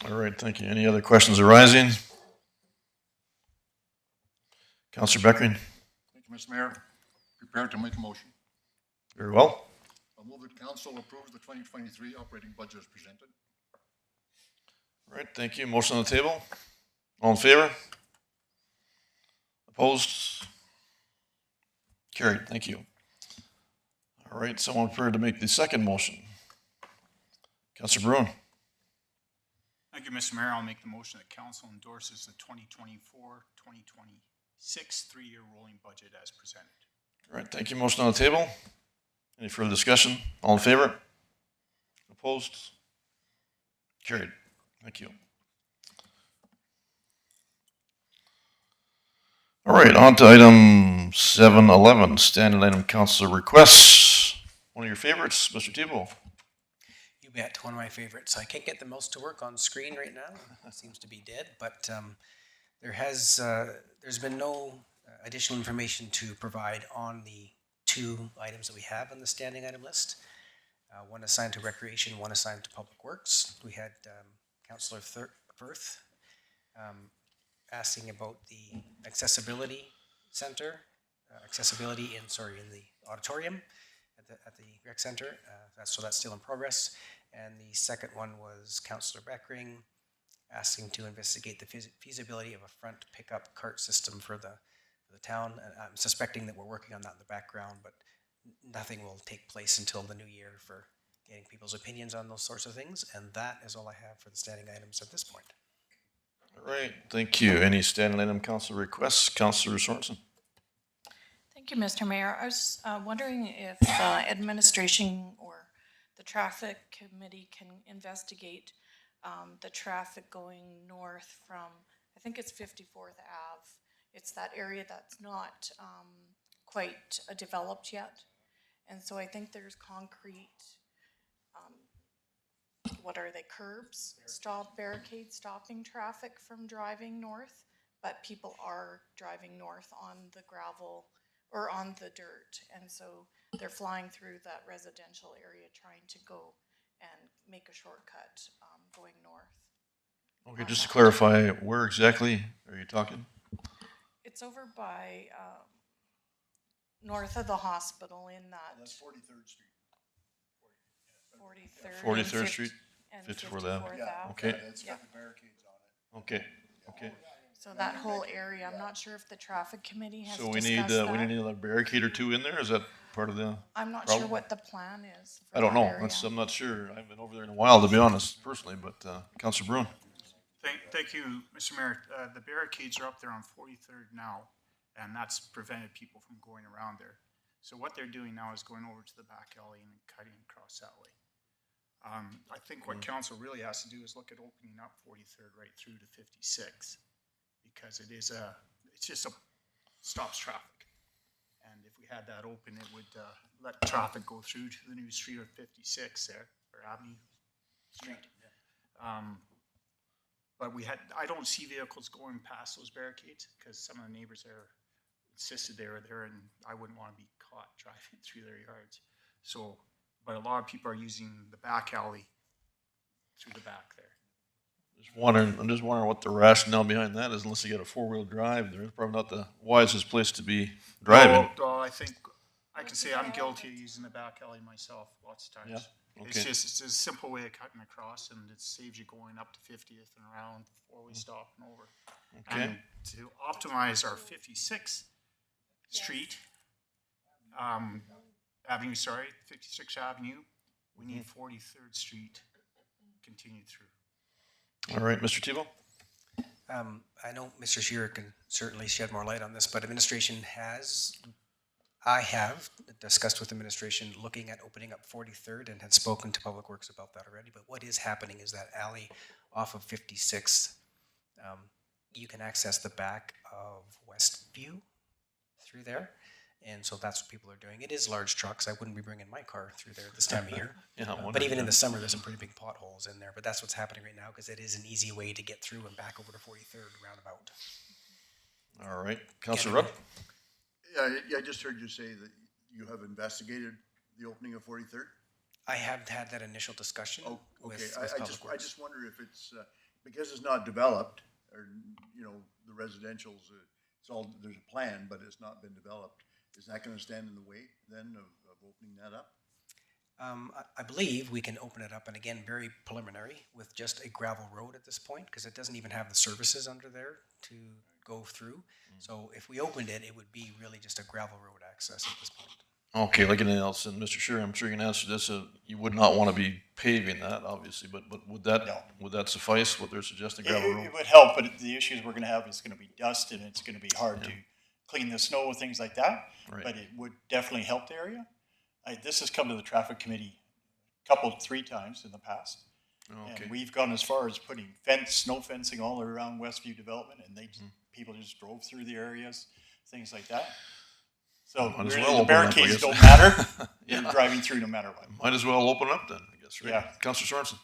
All right, thank you. Any other questions arising? Councillor Beckering. Thank you, Mr. Mayor. Prepared to make a motion. Very well. I'll move that council approves the 2023 operating budget as presented. All right, thank you. Motion on the table. All in favor? Opposed? Carried. Thank you. All right, someone prepared to make the second motion. Councillor Bruin. Thank you, Mr. Mayor. I'll make the motion that council endorses the 2024-2026 three-year rolling budget as presented. All right, thank you. Motion on the table. Any further discussion? All in favor? Opposed? Carried. Thank you. All right, on to item 711, standing item council requests. One of your favorites, Mr. Thibault. You bet, one of my favorites. I can't get the mouse to work on screen right now. It seems to be dead, but there's been no additional information to provide on the two items that we have on the standing item list. One assigned to recreation, one assigned to public works. We had Councillor Firth asking about the accessibility center, accessibility in the auditorium at the rec center. So that's still in progress. And the second one was Councillor Beckering asking to investigate the feasibility of a front pickup cart system for the town. I'm suspecting that we're working on that in the background, but nothing will take place until the new year for getting people's opinions on those sorts of things. And that is all I have for the standing items at this point. All right, thank you. Any standing item council requests? Councillor Sorensen. Thank you, Mr. Mayor. I was wondering if administration or the traffic committee can investigate the traffic going north from, I think it's 54th Ave. It's that area that's not quite developed yet. And so I think there's concrete, what are they, curbs, barricades stopping traffic from driving north, but people are driving north on the gravel or on the dirt. And so they're flying through that residential area trying to go and make a shortcut going north. Okay, just to clarify, where exactly are you talking? It's over by north of the hospital in that. That's 43rd Street. 43rd. 43rd Street, 54th Ave. Yeah, Okay. it's got the barricades on it. Okay, okay. So that whole area, I'm not sure if the traffic committee has So we discussed need that. another barricade or two in there? Is that part of the I'm not sure problem? what the plan is for I don't that know. area. I'm not sure. I haven't been over there in a while, to be honest, personally, but Councillor Bruin. Thank you, Mr. Mayor. The barricades are up there on 43rd now, and that's prevented people from going around there. So what they're doing now is going over to the back alley and cutting across that way. I think what council really has to do is look at opening up 43rd right through to 56, because it's just stops traffic. And if we had that open, it would let traffic go through to the new street of 56 there, or Avenue Street. But I don't see vehicles going past those barricades because some of the neighbors there insisted they were there, and I wouldn't want to be caught driving through their yards. So, but a lot of people are using the back alley through the back there. I'm just wondering what the rationale behind that is. Unless you got a four-wheel drive, there's probably not the wisest place to be driving. Well, I think I can say I'm guilty of using the back alley myself lots of times. Yeah, It's okay. just it's a simple way of cutting across, and it saves you going up to 50th and around before we stop and over. Okay. And to optimize our 56th Street, 56th Avenue, we need 43rd Street continued through. All right, Mr. Thibault. I know Mr. Shearer can certainly shed more light on this, but I have discussed with administration looking at opening up 43rd and had spoken to Public Works about that already. But what is happening is that alley off of 56th, you can access the back of Westview through there. And so that's what people are doing. It is large trucks. I wouldn't be bringing my car through there this time of year. Yeah, I But wondered even in that. the summer, there's some pretty big potholes in there. But that's what's happening right now because it is an easy way to get through and back over to 43rd roundabout. All right, Councillor Rupp? Yeah, I just heard you say that you have investigated the opening of 43rd? I have had that initial discussion Oh, with, okay. with I Public just Works. wonder if it's, because it's not developed, or, you know, the residential's, it's all, there's a plan, but it's not been developed. Is that gonna stand in the way then of opening that up? I believe we can open it up, and again, very preliminary, with just a gravel road at this point, because it doesn't even have the services under there to go through. So if we opened it, it would be really just a gravel road access at this point. Okay, like anything else, and Mr. Shearer, I'm sure you can answer this, you would not want to be paving that, obviously, but would that suffice, what they're suggesting, gravel road? It would help, but the issues we're gonna have is gonna be dust and it's gonna be hard to clean the snow and things like that. Right. But it would definitely help the area. This has come to the traffic committee 3 times in the past. Okay. And we've gone as far as putting snow fencing all around Westview Development, and people just drove through the areas, things like that. So Might as really well the open it up, I barricades guess. don't matter. Yeah. You're driving through no matter what. Might as well open up then, I guess, right? Yeah. Councillor Sorensen?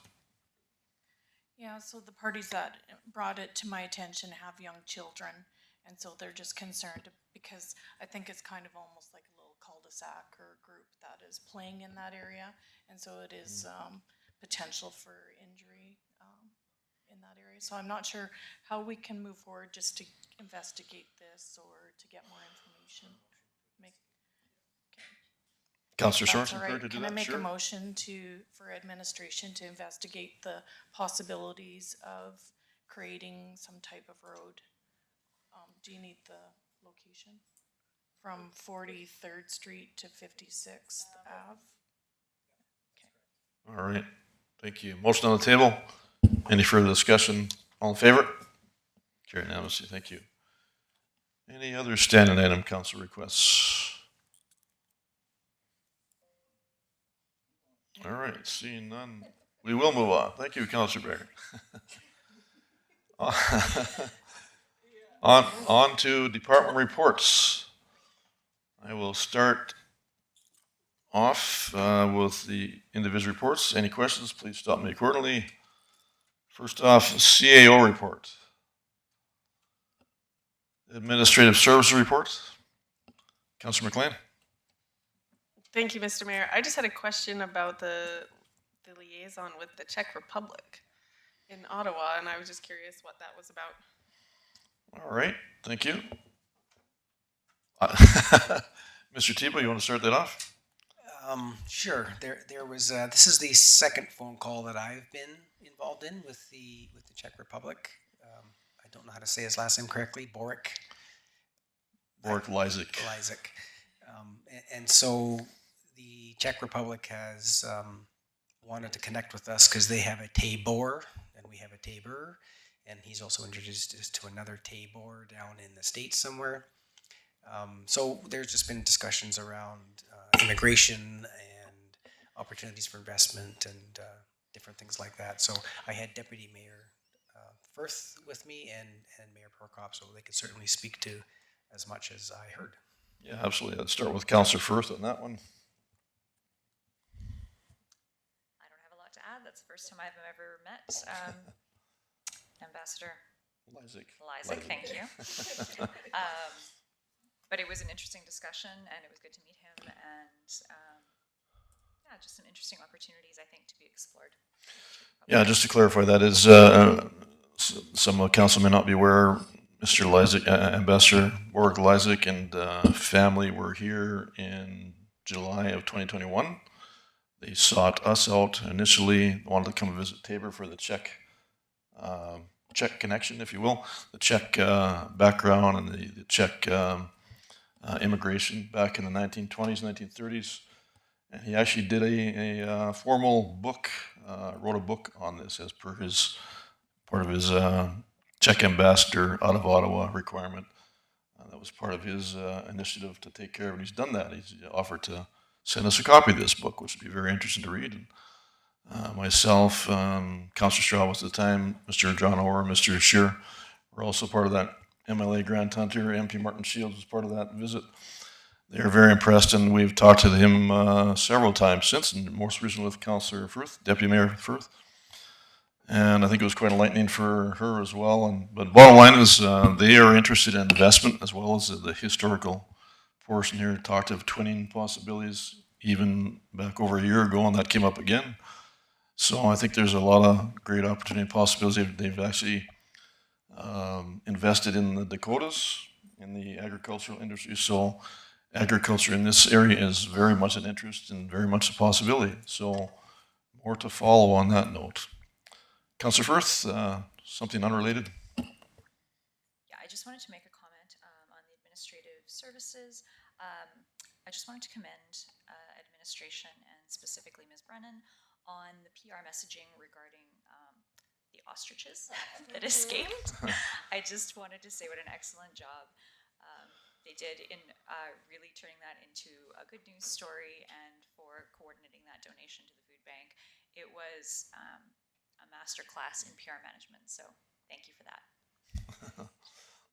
Yeah, so the parties that brought it to my attention have young children, and so they're just concerned because I think it's kind of almost like a little cul-de-sac or group that is playing in that area, and so it is potential for injury in that area. So I'm not sure how we can move forward just to investigate this or to get more information. Councillor That's Sorensen, all prepared right. to do Can I that? make a Sure. motion for administration to investigate the possibilities of creating some type of road? Do you need the location? From 43rd Street to 56th Ave? All right, thank you. Motion on the table. Any further discussion? All in favor? Carried unanimously, thank you. Any other standing item council requests? All right, seeing none, we will move on. Thank you, Councillor Barry. On to department reports. I will start off with the individual reports. Any questions, please stop me accordingly. First off, CAO report. Administrative Services report. Councillor McLean. Thank you, Mr. Mayor. I just had a question about the liaison with the Czech Republic in Ottawa, and I was just curious what that was about. All right, thank you. Mr. Tebow, you want to start that off? Sure. There was this is the second phone call that I've been involved in with the Czech Republic. I don't know how to say his last name correctly. Borek Lysak. Lysak. And so the Czech Republic has wanted to connect with us because they have a Tabor and we have a Tabor, and he's also introduced us to another Tabor down in the States somewhere. So there's just been discussions around immigration and opportunities for investment and different things like that. So I had Deputy Mayor Firth with me and Mayor Prokop, so they could certainly speak to as much as I heard. Yeah, absolutely. Let's start with Councillor Firth on that one. I don't have a lot to add. That's the first time I've ever met Ambassador Lysak. Thank you. But it was an interesting discussion, and it was good to meet him, and yeah, just some interesting opportunities, I think, to be explored. Yeah, just to clarify, that is, some of the council may not be aware, Mr. Lysak, Ambassador Borek Lysak and family were here in July of 2021. They sought us out initially, wanted to come visit Tabor for the Czech connection, if you will, the Czech background and the Czech immigration back in the 1920s, 1930s. And he actually did a formal book, wrote a book on this as per his part of his Czech ambassador out of Ottawa requirement. That was part of his initiative to take care of it. He's done that. He's offered to send us a copy of this book, which would be very interesting to read. And myself, Councillor Strauss at the time, Mr. John Orr, Mr. Scheer were also part of that. MLA Grant Hunter, MP Martin Shields was part of that visit. They are very impressed, and we've talked to him several times since, and most recently with Councillor Firth, Deputy Mayor Firth. And I think it was quite enlightening for her as well. But bottom line is they are interested in investment as well as the historical portion here. Talked of twinning possibilities even back over a year ago, and that came up again. So I think there's a lot of great opportunity and possibilities. They've actually invested in the Dakotas, in the agricultural industry. So agriculture in this area is very much an interest and very much a possibility. So more to follow on that note. Councillor Firth, something unrelated? Yeah, I just wanted to make a comment on the administrative services. I just wanted to commend administration and specifically Ms. Brennan on the PR messaging regarding the ostriches that escaped. I just wanted to say what an excellent job they did in really turning that into a good news story and for coordinating that donation to the food bank. It was a master class in PR management, so thank you for that.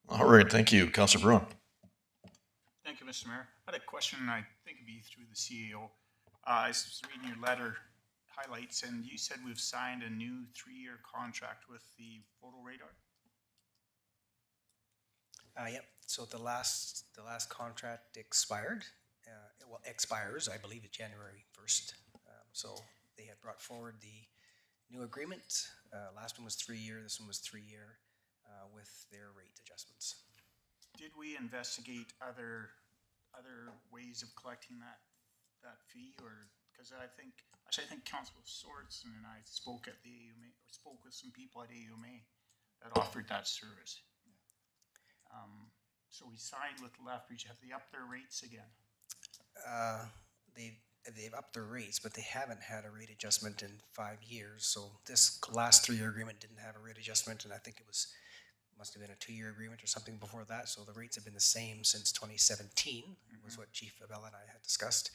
All right, thank you. Councillor Bruin. Thank you, Mr. Mayor. I had a question, I think it'd be through the CEO. I was reading your letter highlights, and you said we've signed a new 3-year contract with the photo radar. Yep. So the last contract expired. Well, expires, I believe, January 1st. So they had brought forward the new agreement. Last one was 3-year. This one was 3-year with their rate adjustments. Did we investigate other ways of collecting that fee, or because I think Councilor Sorensen and I spoke at the AUMA, or spoke with some people at AUMA that offered that service. So we signed with Lethbridge. Have they upped their rates again? They've upped their rates, but they haven't had a rate adjustment in 5 years. So this last 3-year agreement didn't have a rate adjustment, and I think it must have been a 2-year agreement or something before that. So the rates have been the same since 2017, was what Chief Abella and I had discussed.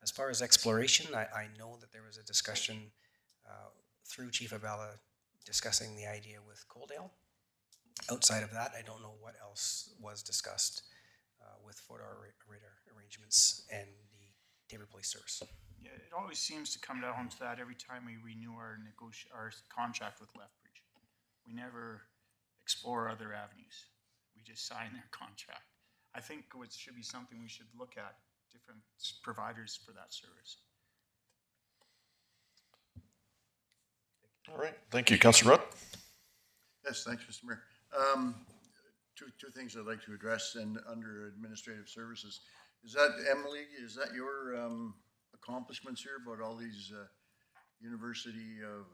As far as exploration, I know that there was a discussion through Chief Abella discussing the idea with Coaldale. Outside of that, I don't know what else was discussed with photo radar arrangements and the Tabor Police Service. Yeah, it always seems to come down to that every time we renew our contract with Lethbridge. We never explore other avenues. We just sign their contract. I think it should be something we should look at, different providers for that service. All right, thank you. Councillor Rudd? Yes, thanks, Mr. Mayor. Two things I'd like to address and under administrative services. Is that, Emily, is that your accomplishments here about all these University of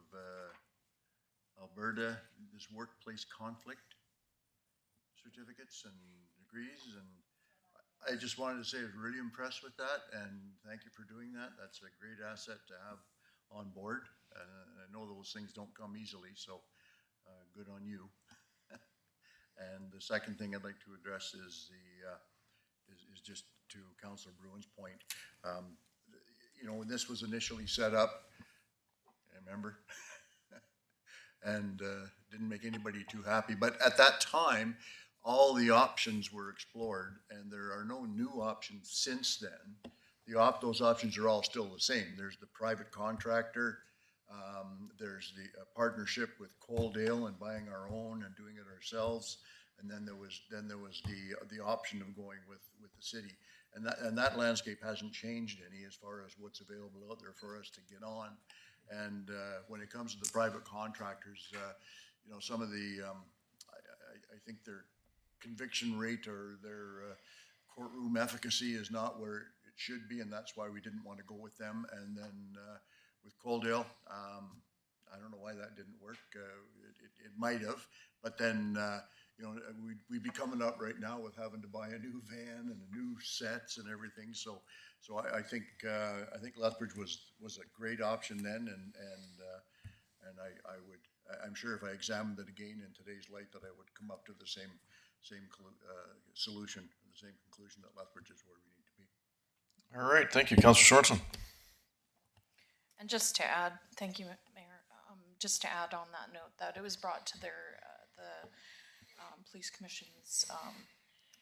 Alberta, this workplace conflict certificates and degrees? And I just wanted to say I was really impressed with that, and thank you for doing that. That's a great asset to have on board. I know those things don't come easily, so good on you. And the second thing I'd like to address is is just to Councillor Bruin's point. You know, when this was initially set up, I remember, and didn't make anybody too happy. But at that time, all the options were explored, and there are no new options since then. Those options are all still the same. There's the private contractor. There's the partnership with Coaldale and buying our own and doing it ourselves, and then there was the option of going with the city, and that landscape hasn't changed any as far as what's available out there for us to get on. And when it comes to the private contractors, you know, some of the I think their conviction rate or their courtroom efficacy is not where it should be, and that's why we didn't want to go with them. And then with Coaldale, I don't know why that didn't work. It might have, but then you know, we'd be coming up right now with having to buy a new van and new sets and everything. So I think Lethbridge was a great option then, and I would I'm sure if I examined it again in today's light, that I would come up to the same solution, the same conclusion that Lethbridge is where we need to be. All right, thank you, Councillor Sorensen. And just to add, thank you, Mayor, just to add on that note, that it was brought to their, the Police Commission's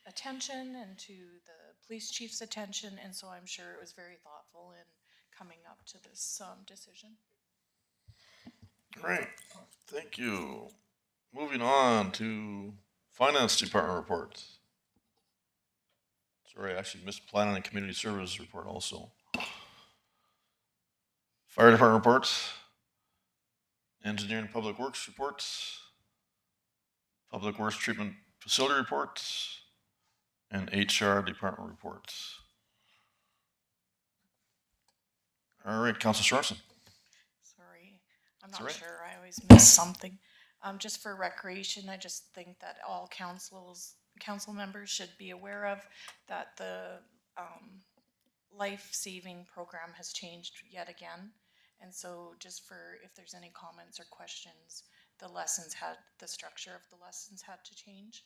attention and to the police chief's attention, and so I'm sure it was very thoughtful in coming up to this decision. Great, thank you. Moving on to Finance Department reports. Sorry, I actually missed Planning and Community Services report also. Fire Department reports. Engineering and Public Works reports. Public Works Treatment Facility reports. And HR Department reports. All right, Councilor Sorensen. Sorry, I'm That's not all right. sure, I always miss something. Just for recreation, I just think that all council members should be aware of that the life-saving program has changed yet again. And so just for, if there's any comments or questions, the structure of the lessons had to change.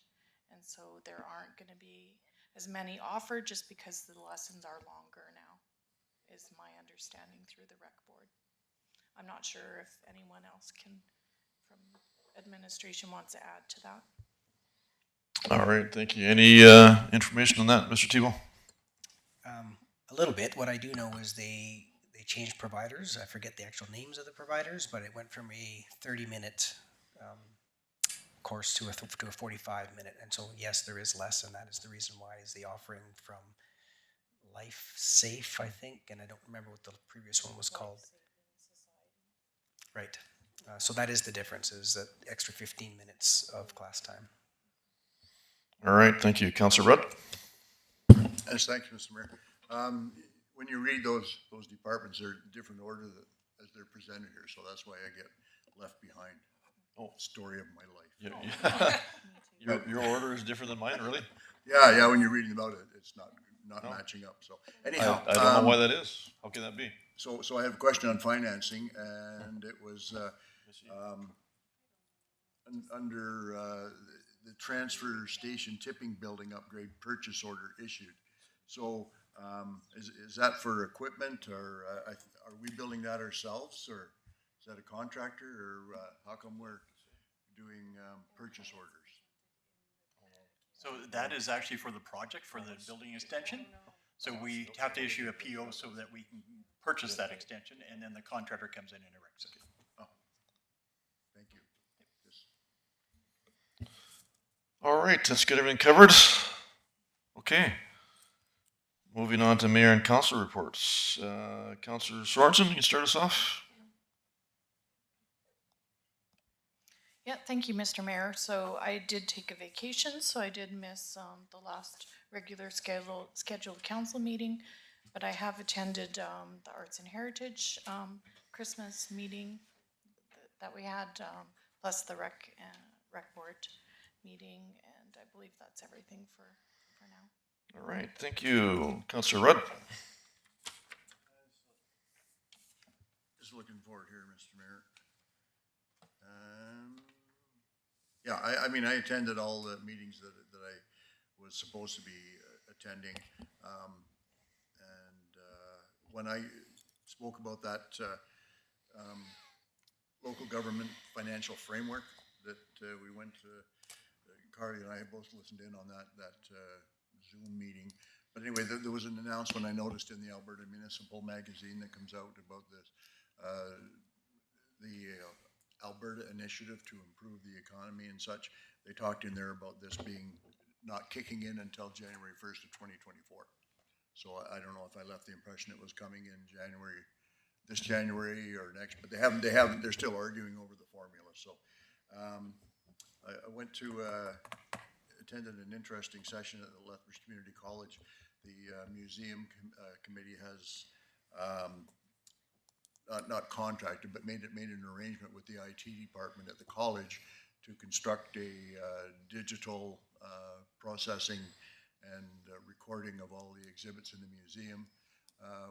And so there aren't gonna be as many offered just because the lessons are longer now, is my understanding through the rec board. I'm not sure if anyone else can, from administration, wants to add to that. All right, thank you. Any information on that, Mr. Tebow? A little bit. What I do know is they changed providers. I forget the actual names of the providers, but it went from a 30-minute course to a 45-minute. And so, yes, there is less, and that is the reason why is the offering from Life Safe, I think, and I don't remember what the previous one was called. Right. So that is the difference, is that extra 15 minutes of class time. All right, thank you. Councilor Rudd? Yes, thanks, Mr. Mayor. When you read those departments, they're in different order as they're presented here, so that's why I get left behind. Oh, story of my life. Yeah. Your order is different than mine, really? Yeah, when you're reading about it, it's not matching up, so anyhow. I don't know why that is. How can that be? So I have a question on financing, and it was under the transfer station tipping building upgrade purchase order issued. So is that for equipment, or are we building that ourselves, or is that a contractor, or how come we're doing purchase orders? So that is actually for the project, for the building extension. So we have to issue a PO so that we can purchase that extension, and then the contractor comes in and erects it. Oh, thank you. All right, let's get everything covered. Okay. Moving on to Mayor and Council reports. Councilor Sorensen, you can start us off. Yeah, thank you, Mr. Mayor. So I did take a vacation, so I did miss the last regular scheduled council meeting, but I have attended the Arts and Heritage Christmas meeting that we had, plus the rec board meeting, and I believe that's everything for now. All right, thank you. Councilor Rudd. Just looking forward here, Mr. Mayor. Yeah, I mean, I attended all the meetings that I was supposed to be attending. When I spoke about that local government financial framework that we went to, Carly and I both listened in on that Zoom meeting. But anyway, there was an announcement I noticed in the Alberta Municipal Magazine that comes out about this, the Alberta Initiative to Improve the Economy and such. They talked in there about this being not kicking in until January 1st of 2024. So I don't know if I left the impression it was coming in this January or next, but they're still arguing over the formula. So I went to, attended an interesting session at the Lethbridge Community College. The museum committee has not contracted, but made an arrangement with the IT department at the college to construct a digital processing and recording of all the exhibits in the museum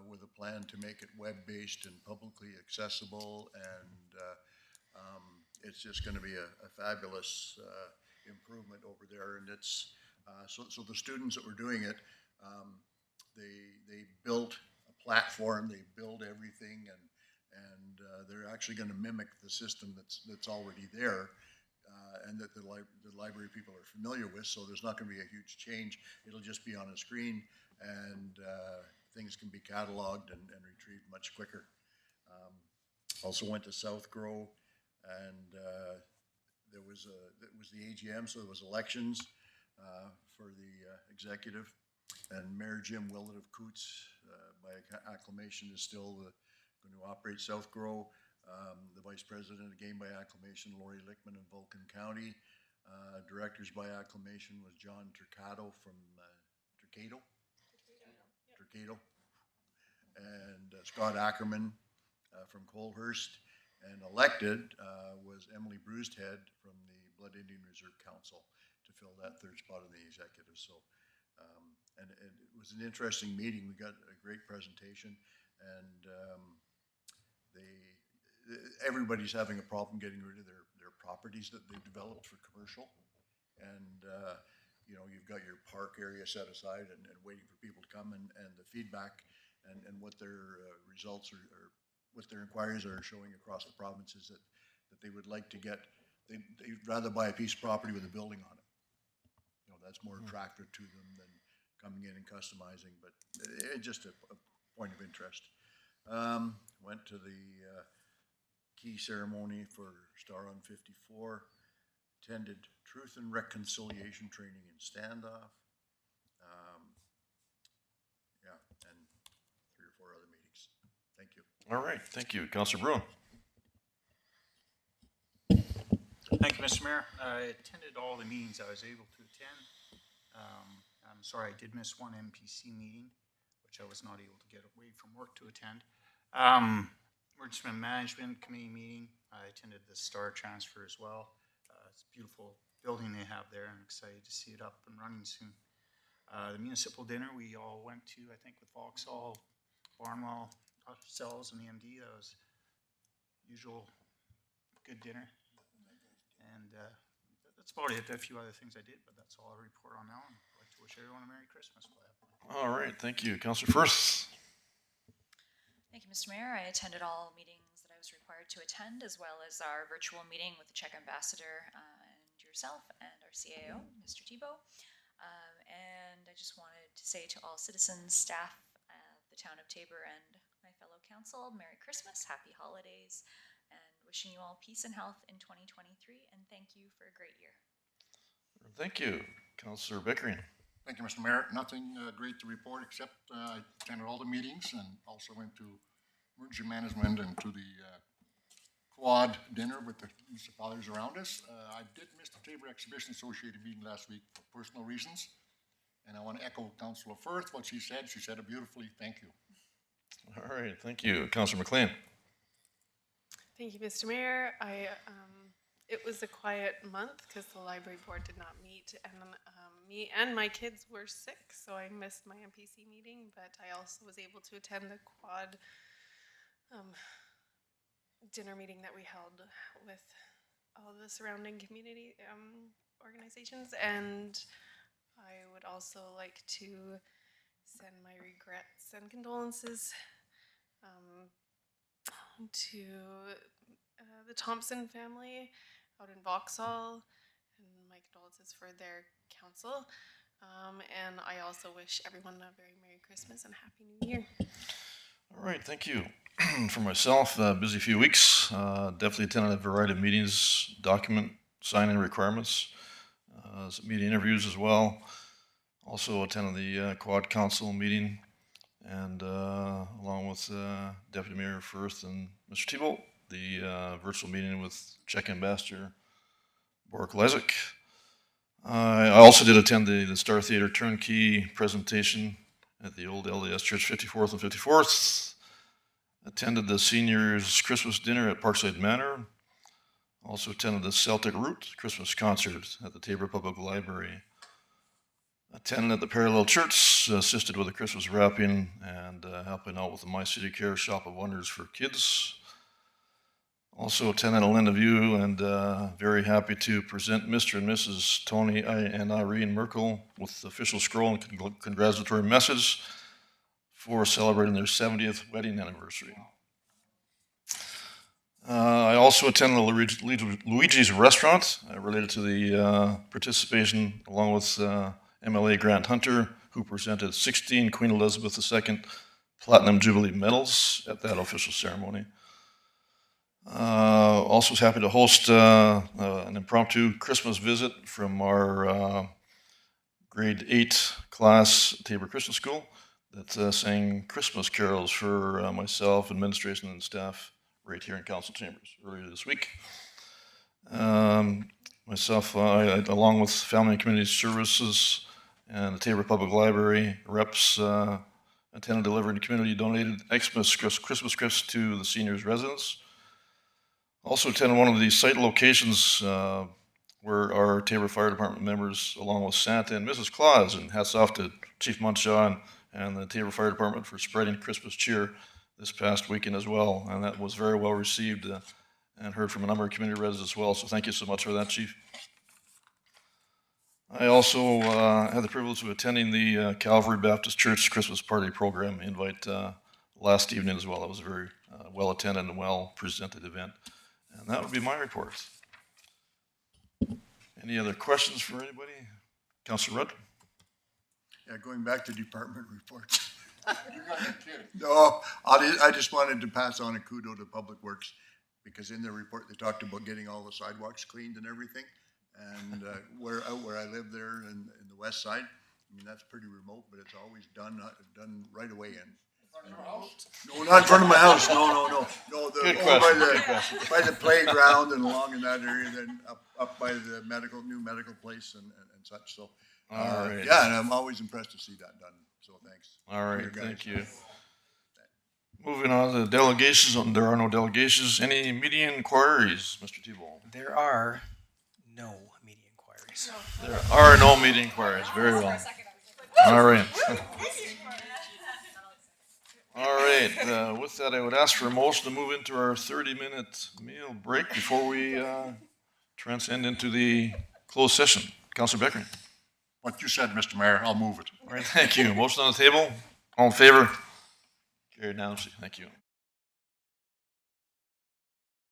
with a plan to make it web-based and publicly accessible and it's just gonna be a fabulous, improvement over there, and it's, so the students that were doing it, they built a platform, they build everything, and they're actually gonna mimic the system that's already there, and that the library people are familiar with, so there's not gonna be a huge change. It'll just be on a screen, and things can be cataloged and retrieved much quicker. Also went to South Grow, and it was the AGM, so there was elections for the executive, and Mayor Jim Willett of Coots, by acclamation, is still going to operate South Grow. The vice president, again by acclamation, Lori Lickman of Vulcan County. Directors by acclamation was John Turcato from Turcato, and Scott Ackerman from Colehurst, and elected was Emily Bruised-Head from the Blood Indian Reserve Council to fill that third spot in the executive. So, and it was an interesting meeting. We got a great presentation, and everybody's having a problem getting rid of their properties that they've developed for commercial. And, you know, you've got your park area set aside and waiting for people to come, and the feedback and what their results or what their inquiries are showing across the province is that they would like to get, they'd rather buy a piece of property with a building on it. You know, that's more attractive to them than coming in and customizing, but it's just a point of interest. Went to the key ceremony for Star on 54, attended Truth and Reconciliation Training in Standoff, yeah, and 3 or 4 other meetings. Thank you. All right, thank you. Councillor Bruin. Thank you, Mr. Mayor. I attended all the meetings I was able to attend. I'm sorry I did miss one MPC meeting, which I was not able to get away from work to attend. Emergency Management Committee meeting. I attended the Star transfer as well. It's a beautiful building they have there. I'm excited to see it up and running soon. The municipal dinner we all went to, I think with Vauxhall, Barnwell, ourselves, and the MD. That was usual good dinner. And that's about it. A few other things I did, but that's all I report on now. I'd like to wish everyone a Merry Christmas. All right, thank you. Councillor Firth. Thank you, Mr. Mayor. I attended all meetings that I was required to attend, as well as our virtual meeting with the Czech ambassador and yourself and our CAO, Mr. Thibault. And I just wanted to say to all citizens, staff of the town of Taber, and my fellow council, Merry Christmas, Happy Holidays, and wishing you all peace and health in 2023, and thank you for a great year. Thank you. Councillor Bickering. Thank you, Mr. Mayor. Nothing great to report, except I attended all the meetings and also went to emergency management and to the quad dinner with the municipalities around us. I did miss the Taber Exhibition Associated meeting last week for personal reasons. And I want to echo Councillor Firth, what she said. She said it beautifully. Thank you. All right, thank you. Councillor McLean. Thank you, Mr. Mayor. It was a quiet month because the library board did not meet, and me and my kids were sick, so I missed my MPC meeting, but I also was able to attend the quad dinner meeting that we held with all the surrounding community organizations, and I would also like to send my regrets and condolences to the Thompson family out in Vauxhall, and my condolences for their council. And I also wish everyone a very Merry Christmas and Happy New Year. All right, thank you. For myself, busy few weeks. Definitely attended a variety of meetings, document sign-in requirements, meeting interviews as well. Also attended the Quad Council meeting, and along with Deputy Mayor Firth and Mr. Thibault, the virtual meeting with Czech Ambassador Borek Lezik. I also did attend the Star Theatre Turnkey presentation at the old LDS Church 54th and 54th. Attended the seniors Christmas dinner at Parkside Manor. Also attended the Celtic Root Christmas concert at the Taber Public Library. Attended at the Parallel Church, assisted with the Christmas wrapping and helping out with the My City Care Shop of Wonders for kids. Also attended a Linda View and very happy to present Mr. and Mrs. Tony and Irene Merkel with the official scroll and congratulatory message for celebrating their 70th wedding anniversary. I also attended the Luigi's Restaurant related to the participation along with MLA Grant Hunter, who presented 16 Queen Elizabeth II Platinum Jubilee medals at that official ceremony. Also was happy to host an impromptu Christmas visit from our grade 8 class at Tabor Christian School that sang Christmas carols for myself, administration, and staff right here in council chambers earlier this week. Myself, along with Family and Community Services and the Tabor Public Library reps, attended delivering community donated Xmas Christmas gifts to the seniors' residents. Also attended one of the site locations where our Tabor Fire Department members, along with Santa and Mrs. Claus, and hats off to Chief Munshaw and the Tabor Fire Department for spreading Christmas cheer this past weekend as well, and that was very well received and heard from a number of community residents as well, so thank you so much for that, Chief. I also had the privilege of attending the Calvary Baptist Church Christmas Party Program invite last evening as well. It was a very well-attended and well-presented event, and that would be my report. Any other questions for anybody? Councilor Rudd? Yeah, going back to department reports. No, I just wanted to pass on a kudo to Public Works, because in their report, they talked about getting all the sidewalks cleaned and everything. And where I live there in the west side, I mean, that's pretty remote, but it's always done right away. No, not in front of my house, no. Good question. By the playground and along in that area, then up by the new medical place and such, so. All right. Yeah, and I'm always impressed to see that done, so thanks. All right, Your guys. thank you. Moving on to delegations, there are no delegations. Any media inquiries, Mr. Tebow? There are no media inquiries. There are no media inquiries, very well. All right. All right, with that, I would ask for a motion to move into our 30-minute meal break before we transcend into the closed session. Councilor Beckering. What you said, Mr. Mayor, I'll move it. All right, thank you. Motion on the table. All in favor? Carried unanimously. Thank you.